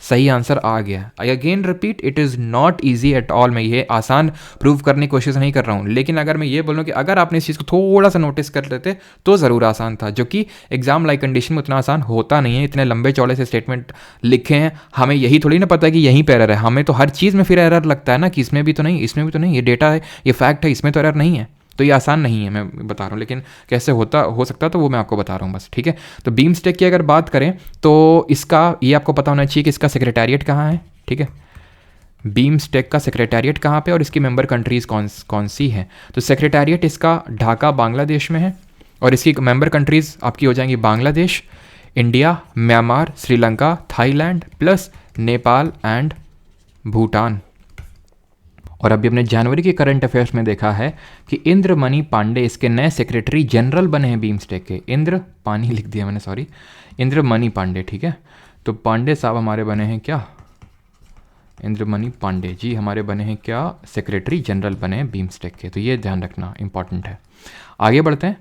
सही आंसर आ गया। I again repeat, it is not easy at all. मैं ये आसान प्रूव करने की कोशिश नहीं कर रहा हूँ, लेकिन अगर मैं ये बोलूँ कि अगर आपने इस चीज़ को थोड़ा सा नोटिस कर लेते तो ज़रूर आसान था, जो कि एग्जाम लाइक कंडीशन में उतना आसान होता नहीं है। इतने लंबे चौड़े से स्टेटमेंट लिखे हैं, हमें यही थोड़ी ना पता है कि यहीं पर एरर है। हमें तो हर चीज़ में फिर एरर लगता है ना कि इसमें भी तो नहीं, इसमें भी तो नहीं, ये डेटा है, ये फैक्ट है, इसमें तो एरर नहीं है। तो ये आसान नहीं है, मैं बता रहा हूँ, लेकिन कैसे हो सकता तो वो मैं आपको बता रहा हूँ बस, ठीक है। तो बीम स्टेक की अगर बात करें तो इसका ये आपको पता होना चाहिए कि इसका सेक्रेटेरिएट कहाँ है, ठीक है। बीम स्टेक का सेक्रेटेरिएट कहाँ पे और इसकी मेंबर कंट्रीज़ कौन सी हैं। तो सेक्रेटेरिएट इसका ढाका बांग्लादेश में है और इसकी मेंबर कंट्रीज़ आपकी हो जाएंगी Bangladesh, India, Myanmar, Sri Lanka, Thailand plus Nepal and Bhutan. और अभी हमने जनवरी के करंट अफेयर्स में देखा है कि इंद्रमणि पांडे इसके नए सेक्रेटरी जनरल बने हैं बीम स्टेक के। इंद्र पानी लिख दिया मैंने, सॉरी, इंद्रमणि पांडे, ठीक है। तो पांडे साहब हमारे बने हैं क्या, इंद्रमणि पांडे जी हमारे बने हैं क्या, सेक्रेटरी जनरल बने हैं बीम स्टेक के। तो ये ध्यान रखना इंपॉर्टेंट है। आगे बढ़ते हैं।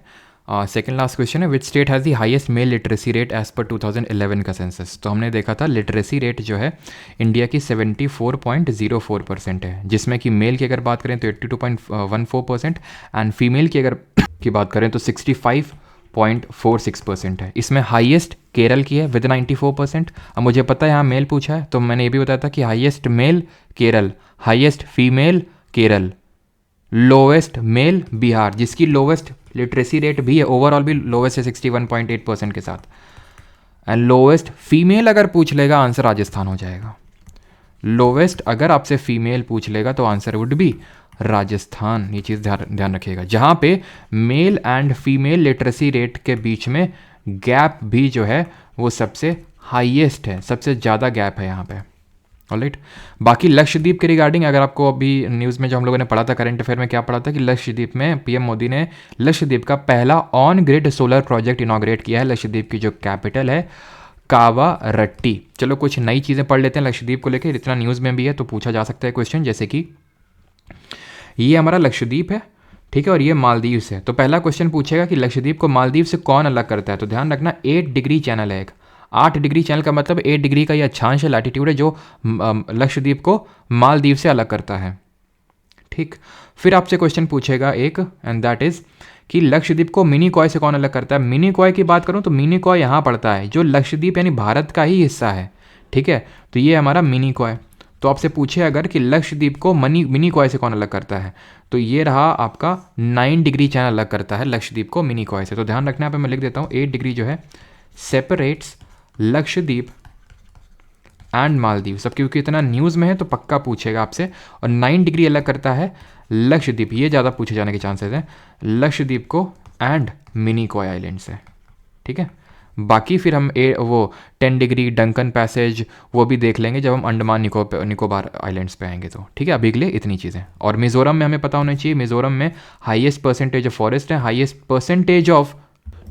सेकेंड लास्ट क्वेश्चन है, which state has the highest male literacy rate as per 2011 का सेंसस। तो हमने देखा था लिटरेसी रेट जो है इंडिया की 74.04% है, जिसमें कि मेल की अगर बात करें तो 82.14% एंड फीमेल की अगर की बात करें तो 65.46% है। इसमें हाईएस्ट केरल की है विद 94%। अब मुझे पता है यहाँ मेल पूछा है तो मैंने ये भी बताया था कि highest male Kerala, highest female Kerala, lowest male Bihar, जिसकी लोवेस्ट लिटरेसी रेट भी है, ओवरऑल भी लोवेस्ट है 61.8% के साथ। एंड लोवेस्ट फीमेल अगर पूछ लेगा आंसर राजस्थान हो जाएगा। लोवेस्ट अगर आपसे फीमेल पूछ लेगा तो आंसर वुड बी राजस्थान। ये चीज़ ध्यान रखिएगा, जहाँ पे male and female literacy rate के बीच में गैप भी जो है वो सबसे हाईएस्ट है, सबसे ज़्यादा गैप है यहाँ पे। ऑलराइट, बाकी लक्षद्वीप के रिगार्डिंग अगर आपको अभी न्यूज़ में जो हम लोगों ने पढ़ा था करंट अफेयर में क्या पढ़ा था कि लक्षद्वीप में पीएम मोदी ने लक्षद्वीप का पहला on grid solar project inaugurate किया है। लक्षद्वीप की जो कैपिटल है कावारट्टी। चलो कुछ नई चीज़ें पढ़ लेते हैं लक्षद्वीप को लेकर, इतना न्यूज़ में भी है तो पूछा जा सकता है क्वेश्चन, जैसे कि ये हमारा लक्षद्वीप है, ठीक है, और ये मालदीव है। तो पहला क्वेश्चन पूछेगा कि लक्षद्वीप को मालदीव से कौन अलग करता है। तो ध्यान रखना 8 डिग्री चैनल है, 8 डिग्री चैनल का मतलब 8 डिग्री का ये अक्षांश है, लैटिट्यूड है, जो लक्षद्वीप को मालदीव से अलग करता है, ठीक। फिर आपसे क्वेश्चन पूछेगा एक, एंड दैट इज कि लक्षद्वीप को मिनिकॉय से कौन अलग करता है। मिनिकॉय की बात करूं तो मिनिकॉय यहाँ पड़ता है, जो लक्षद्वीप यानी भारत का ही हिस्सा है, ठीक है। तो ये हमारा मिनिकॉय। तो आपसे पूछे अगर कि लक्षद्वीप को मिनिकॉय से कौन अलग करता है, तो ये रहा आपका 9 डिग्री चैनल अलग करता है लक्षद्वीप को मिनिकॉय से। तो ध्यान रखना, यहाँ पे मैं लिख देता हूँ 8 डिग्री जो है सेपरेट्स लक्षद्वीप एंड मालदीव। सब क्योंकि इतना न्यूज़ में है तो पक्का पूछेगा आपसे। और 9 डिग्री अलग करता है लक्षद्वीप, ये ज़्यादा पूछे जाने के चांसेस हैं, लक्षद्वीप को एंड मिनिकॉय आइलैंड से। ठीक है, बाकी फिर हम वो 10 डिग्री डंकन पैसेज वो भी देख लेंगे जब हम अंडमान निकोबार आइलैंड्स पे आएंगे तो। ठीक है, अभी के लिए इतनी चीज़ें। और मिज़ोरम में हमें पता होना चाहिए, मिज़ोरम में हाईएस्ट परसेंटेज ऑफ फॉरेस्ट है, highest percentage of,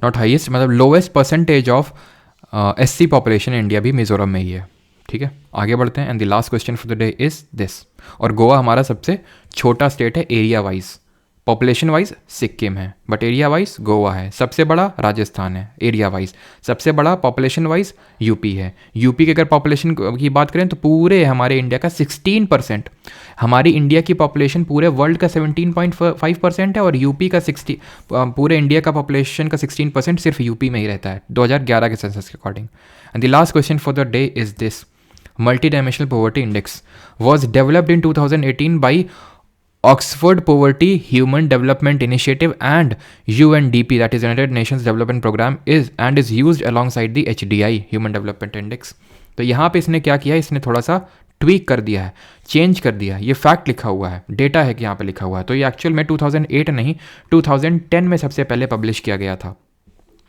not highest मतलब lowest percentage of SC population India भी मिज़ोरम में ही है। ठीक है, आगे बढ़ते हैं। And the last question for the day is this. और गोवा हमारा सबसे छोटा स्टेट है area wise, population wise Sikkim है बट एरिया वाइज गोवा है। सबसे बड़ा राजस्थान है एरिया वाइज, सबसे बड़ा पॉपुलेशन वाइज यूपी है। यूपी की अगर पॉपुलेशन की बात करें तो पूरे हमारे इंडिया का 16%, हमारी इंडिया की पॉपुलेशन पूरे वर्ल्ड का 17.5% है और यूपी का 60, पूरे इंडिया का पॉपुलेशन का 16% सिर्फ यूपी में ही रहता है 2011 के सेंसस के according. And the last question for the day is this. Multidimensional Poverty Index was developed in 2018 by Oxford Poverty Human Development Initiative and UNDP, that is United Nations Development Program, is used alongside the HDI Human Development Index। तो यहाँ पे इसने क्या किया है, इसने थोड़ा सा ट्वीक कर दिया है, चेंज कर दिया है। ये फैक्ट लिखा हुआ है, डेटा है कि यहाँ पे लिखा हुआ है। तो ये एक्चुअल में 2008 नहीं 2010 में सबसे पहले पब्लिश किया गया था।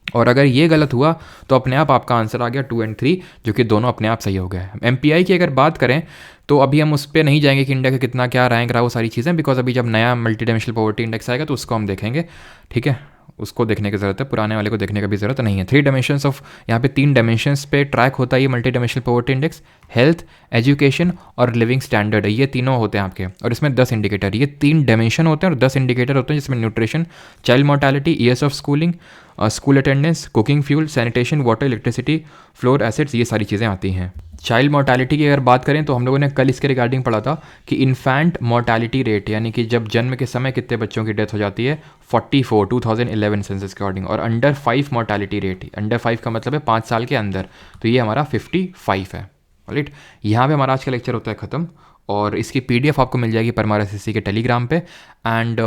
और अगर ये गलत हुआ तो अपने आप आपका आंसर आ गया 2 और 3, जो कि दोनों अपने आप सही हो गए। MPI की अगर बात करें तो अभी हम उस पर नहीं जाएंगे कि इंडिया का कितना क्या रैंक रहा वो सारी चीज़ें, बिकॉज अभी जब नया मल्टीडायमेंशनल पॉवर्टी इंडेक्स आएगा तो उसको हम देखेंगे। ठीक है, उसको देखने की ज़रूरत है, पुराने वाले को देखने की भी ज़रूरत नहीं है। 3 डायमेंशंस ऑफ, यहाँ पे 3 डायमेंशंस पे ट्रैक होता है ये multidimensional poverty index. Health, education और लिविंग स्टैंडर्ड है, ये तीनों होते हैं आपके। और इसमें 10 इंडिकेटर, ये 3 डायमेंशन होते हैं और 10 इंडिकेटर होते हैं, जिसमें nutrition, child mortality, years of schooling, school attendance, cooking fuel, sanitation, water, electricity, floor acids, ये सारी चीज़ें आती हैं। चाइल्ड मोर्टेलिटी की अगर बात करें तो हम लोगों ने कल इसके रिगार्डिंग पढ़ा था कि इन्फेंट मोर्टेलिटी रेट, यानी कि जब जन्म के समय कितने बच्चों की डेथ हो जाती है, 44 2011 सेंसस के अकॉर्डिंग। और अंडर 5 मोर्टेलिटी रेट, अंडर 5 का मतलब है 5 साल के अंदर, तो ये हमारा 55 है। राइट, यहाँ पे हमारा आज का लेक्चर होता है ख़त्म। और इसकी PDF आपको मिल जाएगी परमार SSC के टेलीग्राम पे। एंड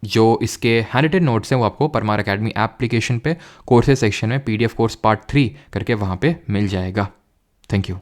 जो इसके हैंडरिटन नोट्स हैं वो आपको परमार अकेडमी एप्लीकेशन पे कोर्सेज सेक्शन में PDF कोर्स पार्ट 3 करके वहाँ पे मिल जाएगा। Thank you.